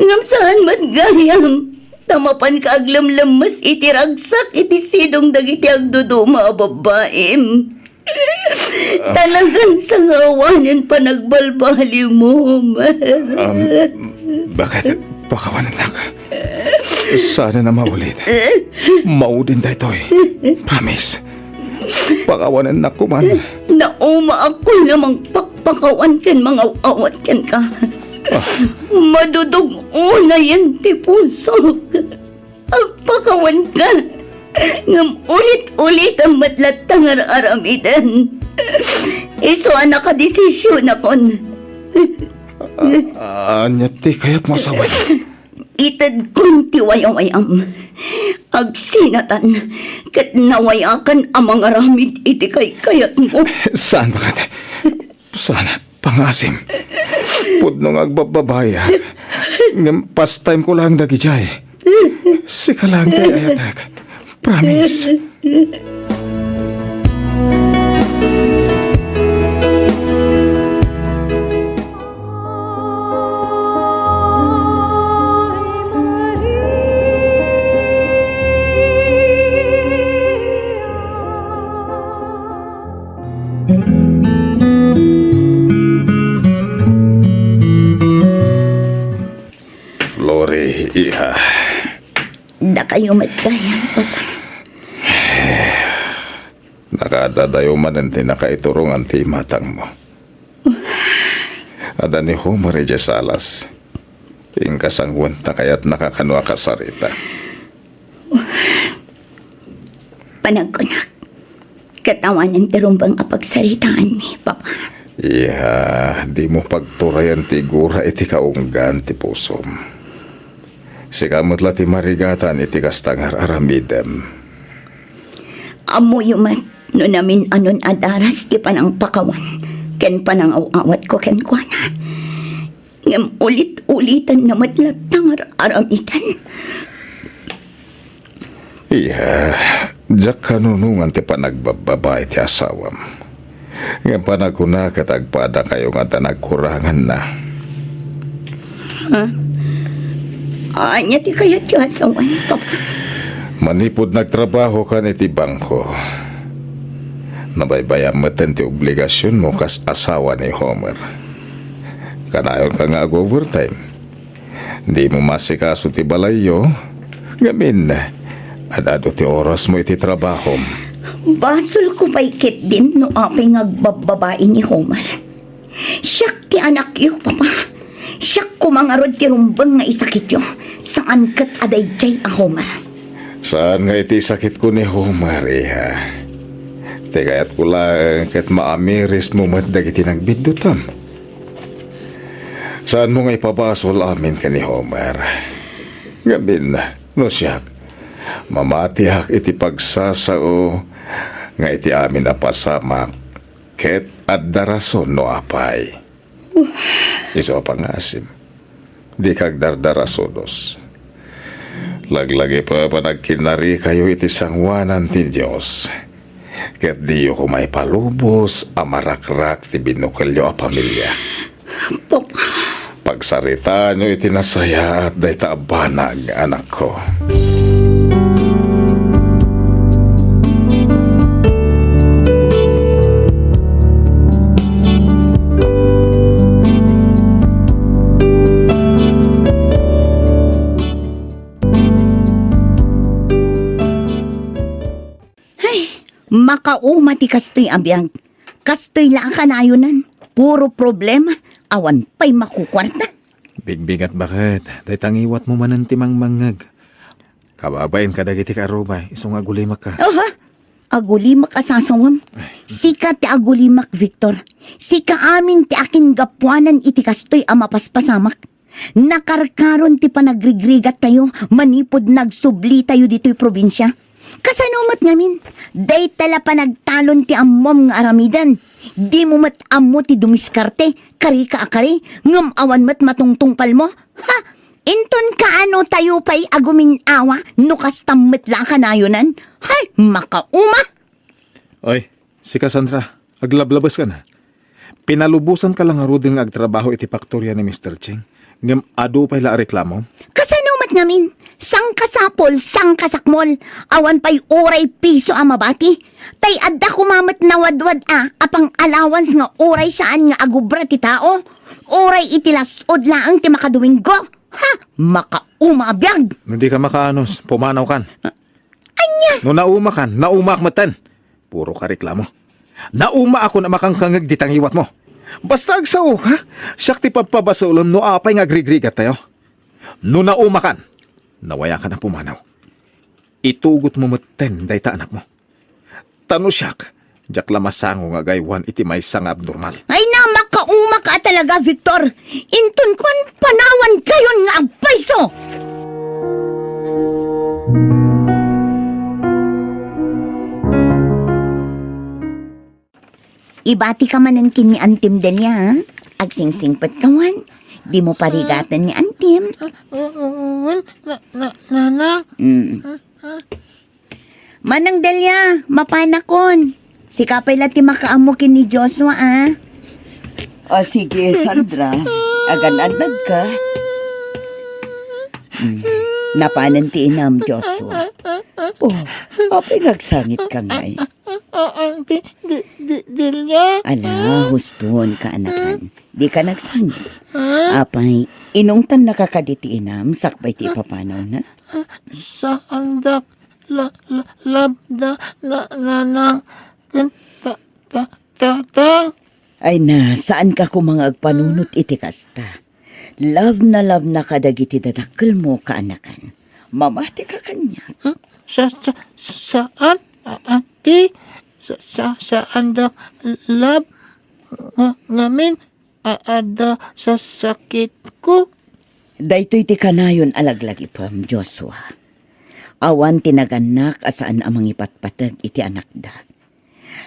Ngam saan matgayam. Tamapan ka aglamlam mas itiragsak iti sidong dagiti agduduma babaim. Talagang sa ngawanan pa nagbalbali mo, bakit pakawanan na ka? Sana na maulit. Maudin da ito eh. Promise. Pakawanan na ko man. Nauma ako namang pakpakawan kan mga awat kan ka. Madudog una yan ti puso. Agpakawan ka. Ngam ulit-ulit ang matlatang aramidan. Iso anak ka desisyon akon. Anya ti kaya't masaway. Itad kong tiwayang-wayang. Agsinatan. Kat nawayakan ang mga ramid iti kayat mo. Saan ba ka? Sana, pangasim. Pudnong agbababaya. Ngam pastime ko lang dagi jay. Sika lang tayo ayatak. Promise. Flore, iha. Da kayo matgayang, Papa. Nakadadayo man ang tinakaiturong ang timatang mo. Ada ni Homer Salas. Ting kasangwan ta kaya't nakakanwa ka sarita. Panagkunak. Katawanan tirumbang apagsaritaan ni, Papa. Iha, di mo pagturayan tigura iti kaunggan ti pusom. Sikamot la ti marigatan iti kastangar aramidem. Amo yumat, no namin anon adaras ti panang pakawan. Ken panang awat ko ken kuana. Ngam ulit-ulitan na matlatang aramitan. Iha, jak kanunungan ti panagbababa iti asawam. Nga panaguna katagpada kayo nga tanagkurangan na. Anya ti kayat yu asawan, Papa. Manipod nagtrabaho ka ni ti bangko. Nabaybayan mo ti obligasyon mo kas asawa ni Homer. Kanayon ka nga overtime. Di mo masikaso ti balayo. Gamin, adado ti oras mo iti trabaho. Basol ko paikit din no apay ngagbababae ni Homer. Siyak ti anak yu, Papa. Siyak ko mga rod ti rumbang nga isakit yu. Saan kat aday jay a Homer? Saan nga iti sakit ko ni Homer, iha? Tegayat ko lang kat maamiris mo matdag iti nagbidutam. Saan mo nga ipabasol amin ka ni Homer? Gabin, no siyak. Mamatihak iti pagsasao nga iti amin na pasamak ket adda rason no apay. Iso pangasim. Di kag dardarasodos. Laglagi pa panagkinari kayo iti sangwanan ti Diyos. Ket di ko may palubos amarakrak ti binukelyo a pamilya. Papa. Pagsarita nyo iti nasaya at day taabanag anak ko. Makauma ti kastoy abiyang. Kastoy lang kanayonan. Puro problema. Awan pa'y makukwarta. Bigbigat bakit? Day tangiwat mo man ang timang mangag. Kababayin ka dagiti ka arubay. Isong agulimak ka. Aha. Agulimak asasawam. Sika ti agulimak, Victor. Sika amin ti akin gapuanan iti kastoy a mapaspasamak. Nakarkaron ti panagrigrigat tayo. Manipod nagsubli tayo dito'y probinsya. Kasanumat ngamin, day tala pa nagtalon ti ammom nga aramidan. Di mo mat ammo ti dumiskarte, kari ka akari, ngam awan mat matungtungpal mo. Ha? Inton kaano tayo pa'y aguming awa, nukas tammet lang kanayonan. Hay, makauma! Oy, si Cassandra, aglablabas ka na. Pinalubusan ka lang nga rudin nga agtrabaho iti faktorya ni Mr. Cheng. Ngem adu pa'y la reklamo. Kasanumat namin, sang kasapol, sang kasakmol, awan pa'y oray piso ang mabati. Tay adda kumamat na wadwad apang allowance nga oray saan nga agubra ti tao. Oray itilasod laang ti makaduwinggo. Ha, makaumabiyag. Hindi ka makaanos, pumanaw kan. Anya, No nauma kan, nauma akmatan. Puro ka reklamo. Nauma ako na makangkangag ditang iwat mo. Basta agsaw, ha? Siyak ti pagpabasa ulam no apay nga agrigrigat tayo. No nauma kan, nawaya ka na pumanaw. Itugot mo maten day ta anak mo. Tano siyak, jak lamasango nga gaywan iti may sang abnormal. ay na makauma ka talaga, Victor. Intun kon panawan kayon nga agpayso. Ibati ka manan kini Antim Delia, ha? Agsingsingpat kawan. Di mo parigatan ni Antim. Manang Delia, mapanakon. Si kapay lati makaamo kini Joshua, O sige, Sandra. Agan-anad ka. Napanan ti inam, Joshua. Oh, apay nagsangit ka ngay. Auntie, Delia? Ala, huston ka, anakan. Di ka nagsangit. Apay, inungtan nakakaditi inam, sakbay ti papanaw na. Sa andak, labda, nanang, tatang. Ay na, saan ka kumangag panunot iti kasta? Love na kadagiti dadakkel mo kaanakan. Mamati ka kanya. Saan, auntie? Sa andak, lab, ngamin, ada sa sakit ko. Daytoy ti kanayon alaglagi pam, Joshua. Awan tinaganak asaan amang ipatpatag iti anak da.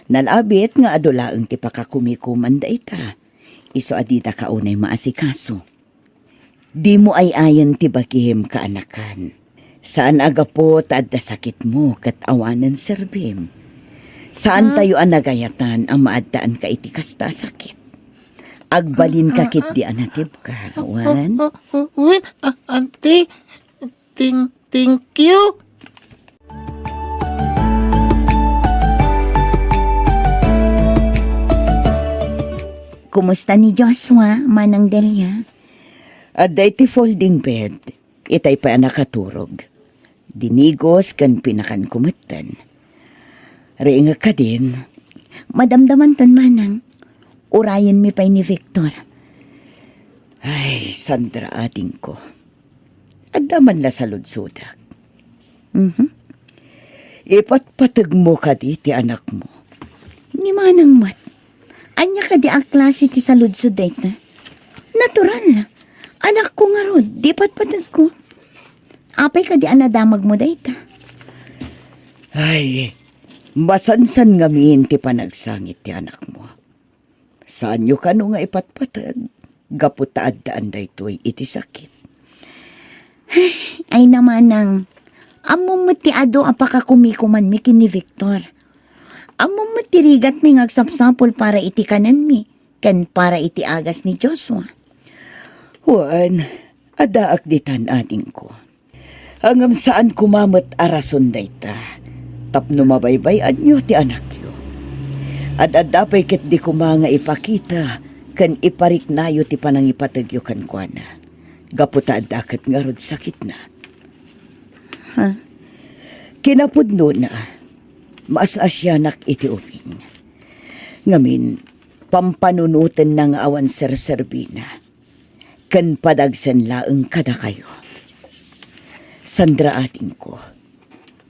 Nalabit nga adulaang ti pakakumikuman da ita. Iso adita kaunay maasikaso. Di mo ay ayon ti bagim kaanakan. Saan agapo taadda sakit mo kat awanan serbim. Saan tayo anagayatan ang maaddaan ka iti kasta sakit? Agbalin ka kit di anatib ka, Wan. Auntie, thank you. Kumusta ni Joshua, Manang Delia? Aday ti folding bed, itay pa nakaturog. Dinigos kan pinakan kumatan. Ringa ka din, madamdaman tan manang, urayan mi pa'y ni Victor. Ay, Sandra ating ko. Adaman la sa ludsudak. Ipatpatag mo ka di ti anak mo. Ni manang mat. Anya ka di ang klase ti sa ludsuday na. Natural. Anak ko nga rod, di patpatag ko. Apay ka di anadamag mo dayta. Ay, masansan ngamin ti panagsangit ti anak mo. Saan nyo ka nga ipatpatag? Gaputaad daan daytoy iti sakit. Ay naman nang, among matiado apakakumikuman mi kini Victor. Among matirigat mi ngagsapsapol para iti kanan mi, ken para iti agas ni Joshua. Juan, adaak ditan ating ko. Hangam saan kumamat arason dayta, tapno mabaybayan nyo ti anak yo. At adapay ket di kumanga ipakita, kan iparik nayo ti panangipatagyo kan kuana. Gaputa adakat nga rod sakit na. Kinapudno na, maas asyanak iti uming. Ngamin, pampanunutan na nga awan serserbina, kan padagsen laeng kada kayo. Sandra ating ko,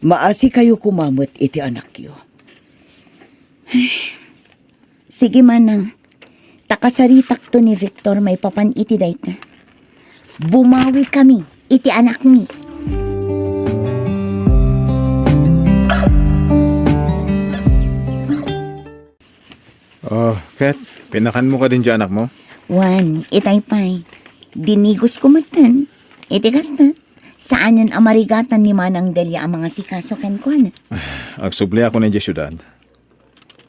maasi kayo kumamot iti anak yo. Sige manang, takasaritak to ni Victor may papan iti dayta. Bumawi kami, iti anak mi. Oh, Kat, pinakan mo ka din dyan anak mo? Juan, itay pay. Dinigos ko matan. Iti kasta, saanan ang marigatan ni Manang Delia ang mga sikaso kan kuan? Agsubli ako na dyan syudad.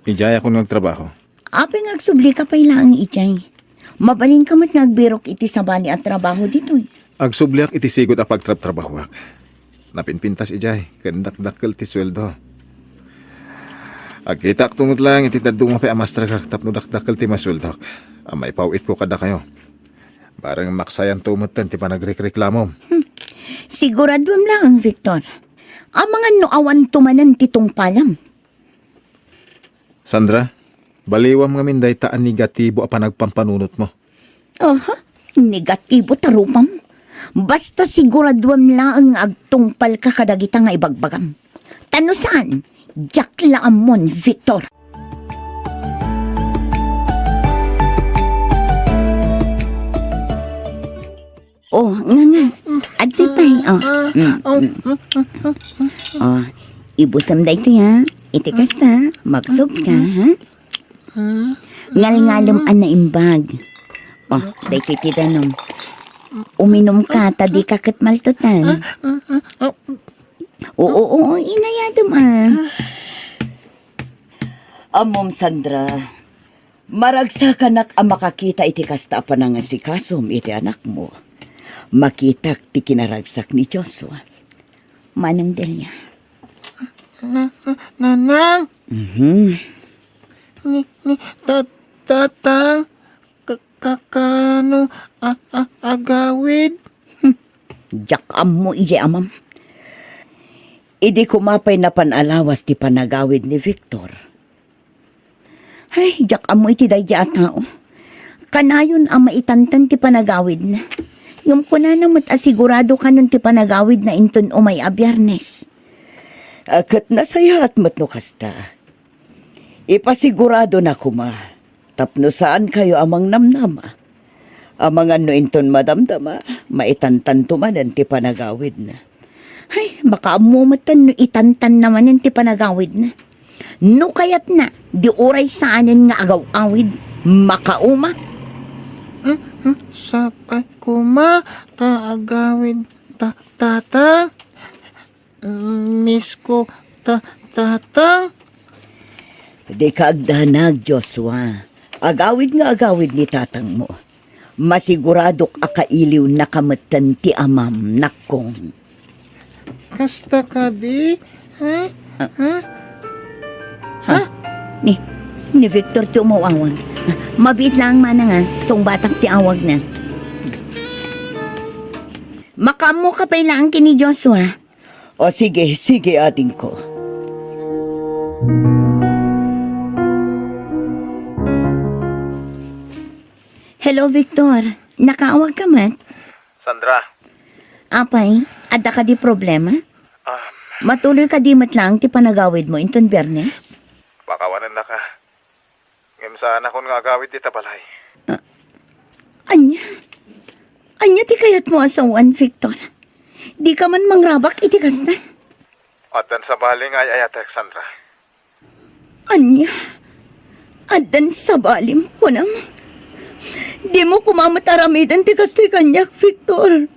Ijay ako nagtrabaho. Apay ngagsubli ka pa ilang itay. Mabaling ka mat nagbirok iti sabali at trabaho dito. Agsubliak iti sigot a pagtrab-trabahwak. Napinpintas ijay, kandak-dakkel ti sweldo. Agkitak tungot lang iti tadunga pa amastra kak tapno dakdakkel ti masweldok. Amay pauit ko kada kayo. Barang maksayan tumutan ti panagrekreklamo. Siguradom lang, Victor. Ang mga noawan tumanan titong palam. Sandra, baliwam nga minday taan negatibo a panagpampanunot mo. Aha, negatibo tarupam. Basta siguradom lang ang agtungpal ka kadagita nga ibagbagam. Tano saan? Jack Laamon, Victor. Oh, nga. Adi pa Oh, ibusam da ito ya. Itikas ta. Magsog ka, ha? Ngal-ngalom an na imbag. Oh, day titidanong. Uminom ka, tadi kakit maltutan. Oo, inayadam Amom Sandra, maragsa kanak ang makakita iti kasta pa nga si Kasom iti anak mo. Makitak ti kinaragsak ni Joshua. Manang Delia. Nanang, tatang, kakano, agawid. Jakam mo iya amam. Idi kumapay na panalawas ti panagawid ni Victor. Ay, jakam mo iti dayja at tao. Kanayon ang maitantan ti panagawid na. Ngam ko na namat asigurado ka nun ti panagawid na inton o may abiyarnes. Akat nasaya at matno kasta. Ipasigurado na kuma. Tapno saan kayo amang namnama. Amang ano inton madamdama, maitantan tumanan ti panagawid na. Ay, baka amumatan no itantan naman ti panagawid na. No kayat na, di oray saanin nga agaw-awid, makauma. Sapay kuma, taagawid, tatang. Miss ko, tatang. Di ka agdanag, Joshua. Agawid nga agawid ni tatang mo. Masiguradok akailiw na kamatan ti amam nakong. Kasta ka di? Ni Victor ti umawawag. Mabit lang man nga, song batang ti awag na. Makamo ka pa ilang kini Joshua. O sige ating ko. Hello, Victor. Nakaawag ka man? Sandra, Apay, ada ka di problema? Matuloy ka di matlang ti panagawid mo inton Bernes? pakawanan na ka. Ngem saan akong nga agawid di tabalay. Anya ti kayat mo asawan, Victor. Di ka man mangrabak iti kasta. Atan sa baling ay ayatek, Sandra. Anya, adan sa balim ko nam. Di mo kumamataramidan ti kastoy kanyak, Victor.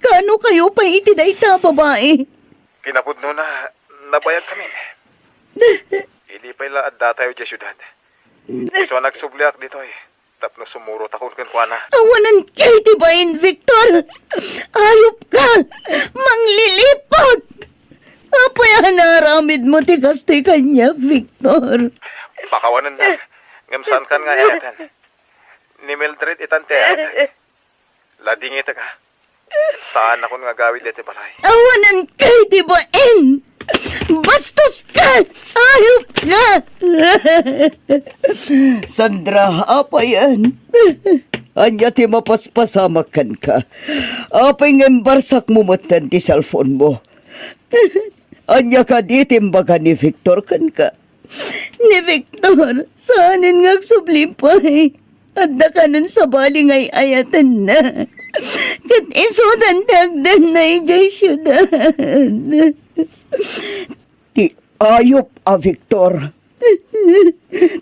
Kano kayo pa iti dayta, babae? Kinapudno na nabayad kami. Hindi pa ila adda tayo dya syudad. So nagsubliak dito eh. Tapno sumuro takon kan kuana. Awanan kay tibayin, Victor! Ayop ka! Manglilipot! Apayan naramid mo ti kastoy kanyak, Victor. Pakawanan na. Ngem saan kan nga ayatan. Ni Mildred itante at. Lading ita ka. Saan ako nga gawid dito balay? Awanan kay tibayin! Bastos ka! Ayop ka! Sandra, apa yan? Anya ti mapaspasamakan ka. Apay ngembarsak mo matan ti cellphone mo. Anya ka di timbaga ni Victor kan ka. Ni Victor, saanin nga sublipay. Adda ka nun sa baling ay ayatan na. Kat isudan tagdan na ijay syudad. Ti ayop Victor.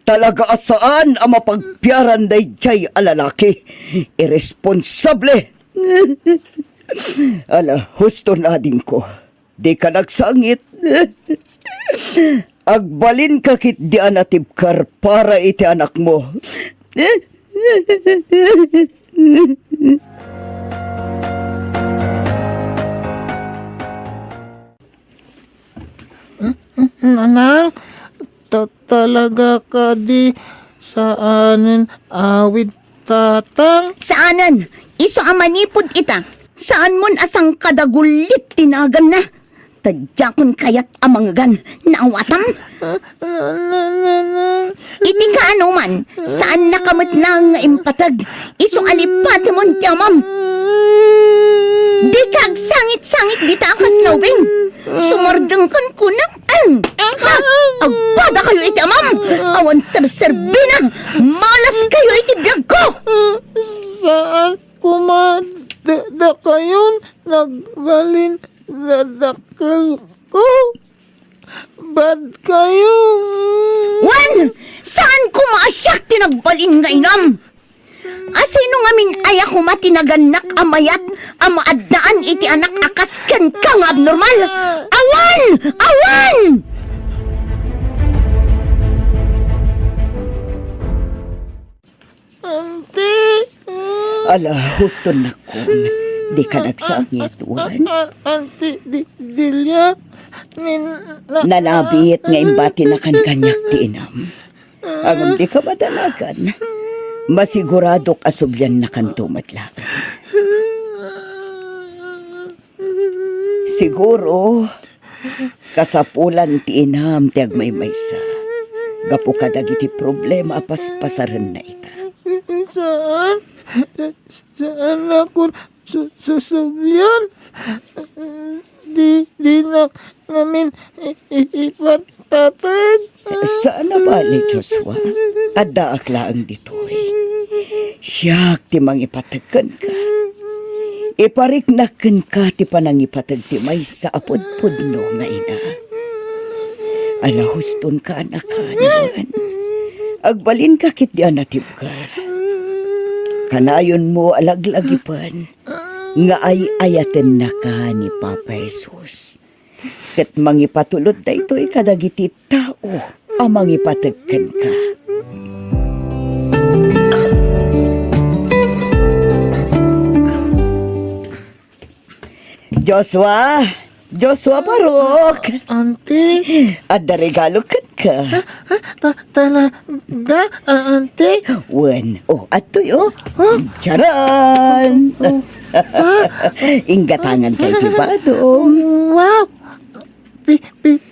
Talaga asaan ang mapagpiaran day jay alalaki. Irresponsable. Ala, husto na din ko. Di ka nagsangit. Agbalin ka kit di anatibkar para iti anak mo. Nanang, talaga ka di saanin awid tatang? Saanan? Iso amanipod ita. Saan mon asang kadagulit tinagan na? Tadyakon kayat amanggan naawatam? Iti ka ano man, saan nakamit lang nga impatag? Iso alipati mon tiyamam. Di kag sangit-sangit di takas lawing. Sumardang kan kunang. Agbada kayo iti amam. Awan serserbi na. Malas kayo iti biyag ko. Saan kumada kayon nagbalin dadakal ko? Bad kayo? Wan! Saan ko maasyak tinagbalin nga inam? Asino nga min ay ako matinaganak amayat amaadnaan iti anak akas ken kang abnormal? Awan! Awan! Auntie! Ala, husto na ko. Di ka nagsangit, Wan. Auntie Delia? Nalabit nga imbati na kan kanyak ti inam. Ang di ka madalagan. Masigurado kasubyan na kan tumatlagan. Siguro, kasapulan ti inam ti agmaymaysa. Gapo ka dagiti problema apas pasaran na ita. Saan? Saan ako susubyan? Di na namin ipatpatag. Saan na ba ni Joshua? Adda aklaan ditoy. Siyak ti mangipatagkan ka. Ipariknakan ka ti panangipatag ti may sa apod-podno nga ina. Alahuston ka anakanuan. Agbalin ka kit di anatibkar. Kanayon mo alaglagipan. Nga ay ayaten na ka ni Papa Jesus. Kat mangipatulot da ito'y kadagiti tao ang mangipatagkan ka. Joshua Barok! Auntie? At regalo ka. Talaga, auntie? Wen, ato yo. Charan! Inggatangan kay Tibadong. Wow!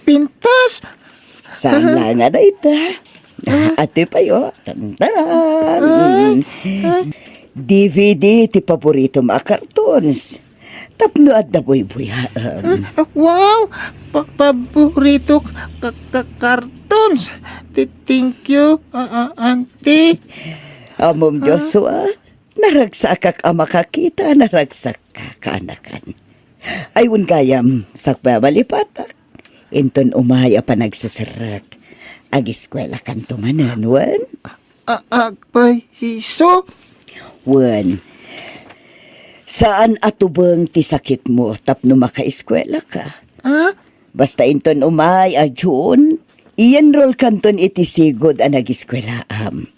Pintas! Sana nga na ita. Ato pa yo. Tantaran! DVD ti paborito mga cartoons. Tapno at na buy-buyan. Wow! Paborito cartoons! Thank you, auntie. Amom Joshua, naragsakak ang makakita, naragsak ka kaanakan. Ayun gayam, sakba malipatak. Inton umaya pa nagsasarak. Ag-eskwela kan tumanan, Wan? Agpay hiso? Wan, saan atubang ti sakit mo tapno maka-eskwela ka? Ha? Basta inton umay a June, i-enroll kanton iti sigod ang nag-eskwelaam.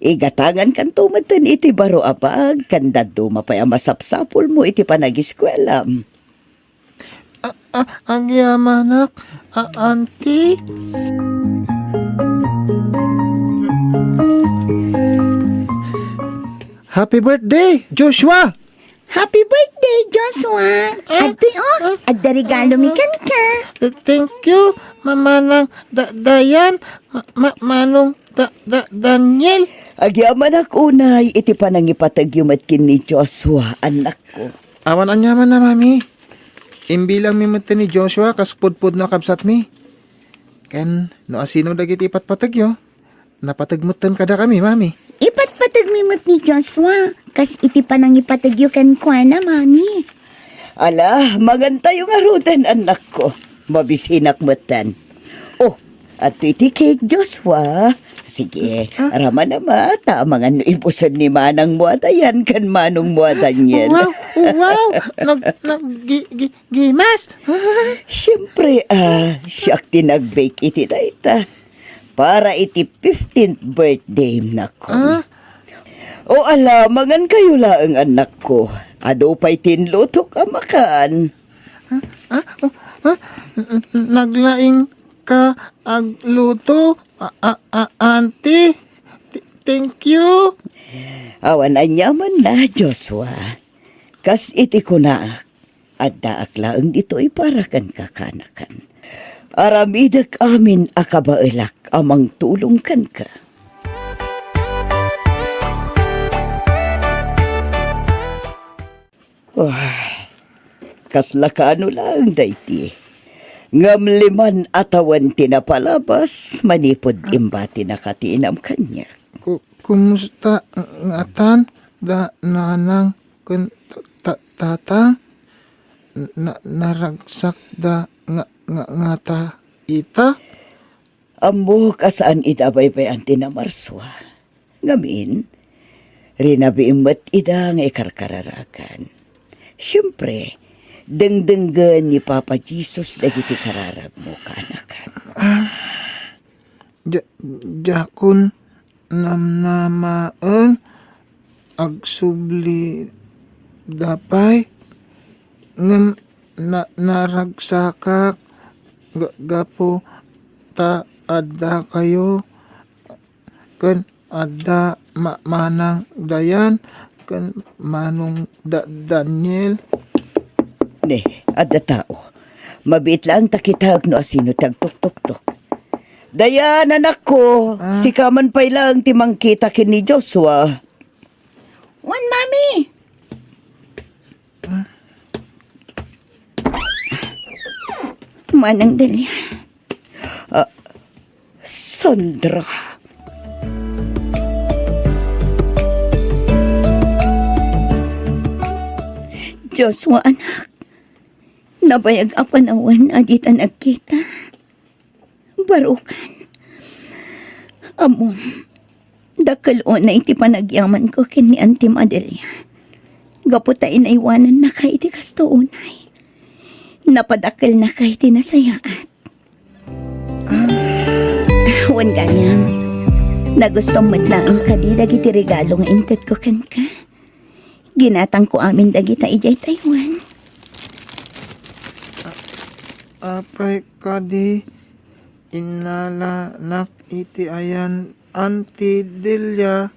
Igatangan kanto matan iti baro abag, kandado mapay ang masapsapol mo iti panag-eskwelaam. Ang yamanak, auntie? Happy birthday, Joshua! Happy birthday, Joshua! Ate, adda regalo mi kan ka. Thank you, Mamanang Dayan, Manong Daniel. Agyaman unay, iti panangipatagyumat kin ni Joshua, anak ko. Awan anyaman na, mami. Imbilang mi mata ni Joshua, kaspudpud na kabsat mi. Ken, no asino dagiti ipatpatagyo. Napatagmutan kada kami, mami. Ipatpatag mi mat ni Joshua, kas iti panangipatagyo kan kwa na, mami. Ala, maganta yung arutan, anak ko. Mabisinak matan. At iti cake, Joshua. Sige, rama na ma, tama nga no ipusan ni Manang mo atayan kan Manong mo Daniel. Wow! Gimas! Siyempre, siyak tinag-bake iti dayta. Para iti 15th birthday nako. O alamangan kayo laang anak ko. Ado pa'y tinluto ka makan. Naglaing ka agluto, auntie. Thank you. Awan anyaman na, Joshua. Kas iti ko na, at daak laang dito'y para kan kakanakan. Aramidak amin akabailak amang tulong kan ka. Kaslakano lang dayti. Ngamliman atawan tinapalabas, manipod imbati na katinam kanya. Kumusta ngatan da nanang kun tatang naragsak da ngata ita? Amo kasaan idabay-bay ang tinamarswa. Ngamin, rinabiimot ida ng ikarkararakan. Siyempre, dengdenggan ni Papa Jesus dagiti kararag mo kanakan. Jakun namnamaan agsubli dapay ngem naragsakak gapo ta adda kayo ken adda manang dayan ken manong Daniel. Ne, adda tao. Mabit lang takitag no asino tagtok-tok-tok. Dayan, anak ko. Sikaman pa'y lang timang kita kini Joshua. Wan, mami. Manang Delia. Sandra. Joshua, anak. Nabayag apanawan adita nagkita. Barukan. Amon, dakal o na iti panagyaman ko kini Auntie Madelia. Gaputa inaiwanan na kay iti kasto unay. Napadakal na kay iti nasayaat. Wan ganyang, nagustong madlaang kadidag iti regalong intet ko kan ka. Ginatang ko amin dagita ijay Taiwan. Apay kadi inala nak iti ayan Auntie Delia.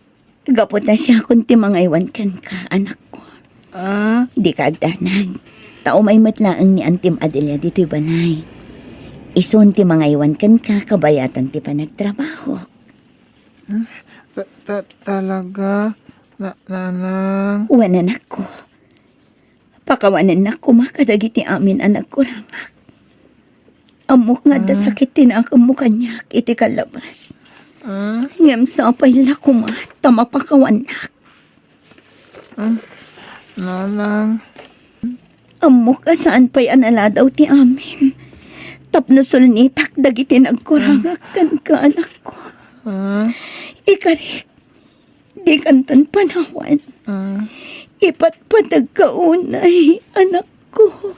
Gapot na siya kunti mga iwan kan ka, anak ko. Di ka agdanag. Tao may matlaang ni Auntie Adelia dito'y banay. Ison ti mga iwan kan ka, kabayatan ti pa nagtrabaho. Talaga, nanang. Uwan anak ko. Pakawanan na ko makadagiti amin anak ko ramak. Amok nga da sakit tinakam mo kanyak iti kalabas. Ngem sa apay lakuma tamapakawanak. Nanang. Amok ka saan pa'y anala daw ti amin. Tapnosol nitak dagiti nagkurangak kan ka anak ko. Ikarik, di kanton panawan. Ipatpatag ka unay, anak ko.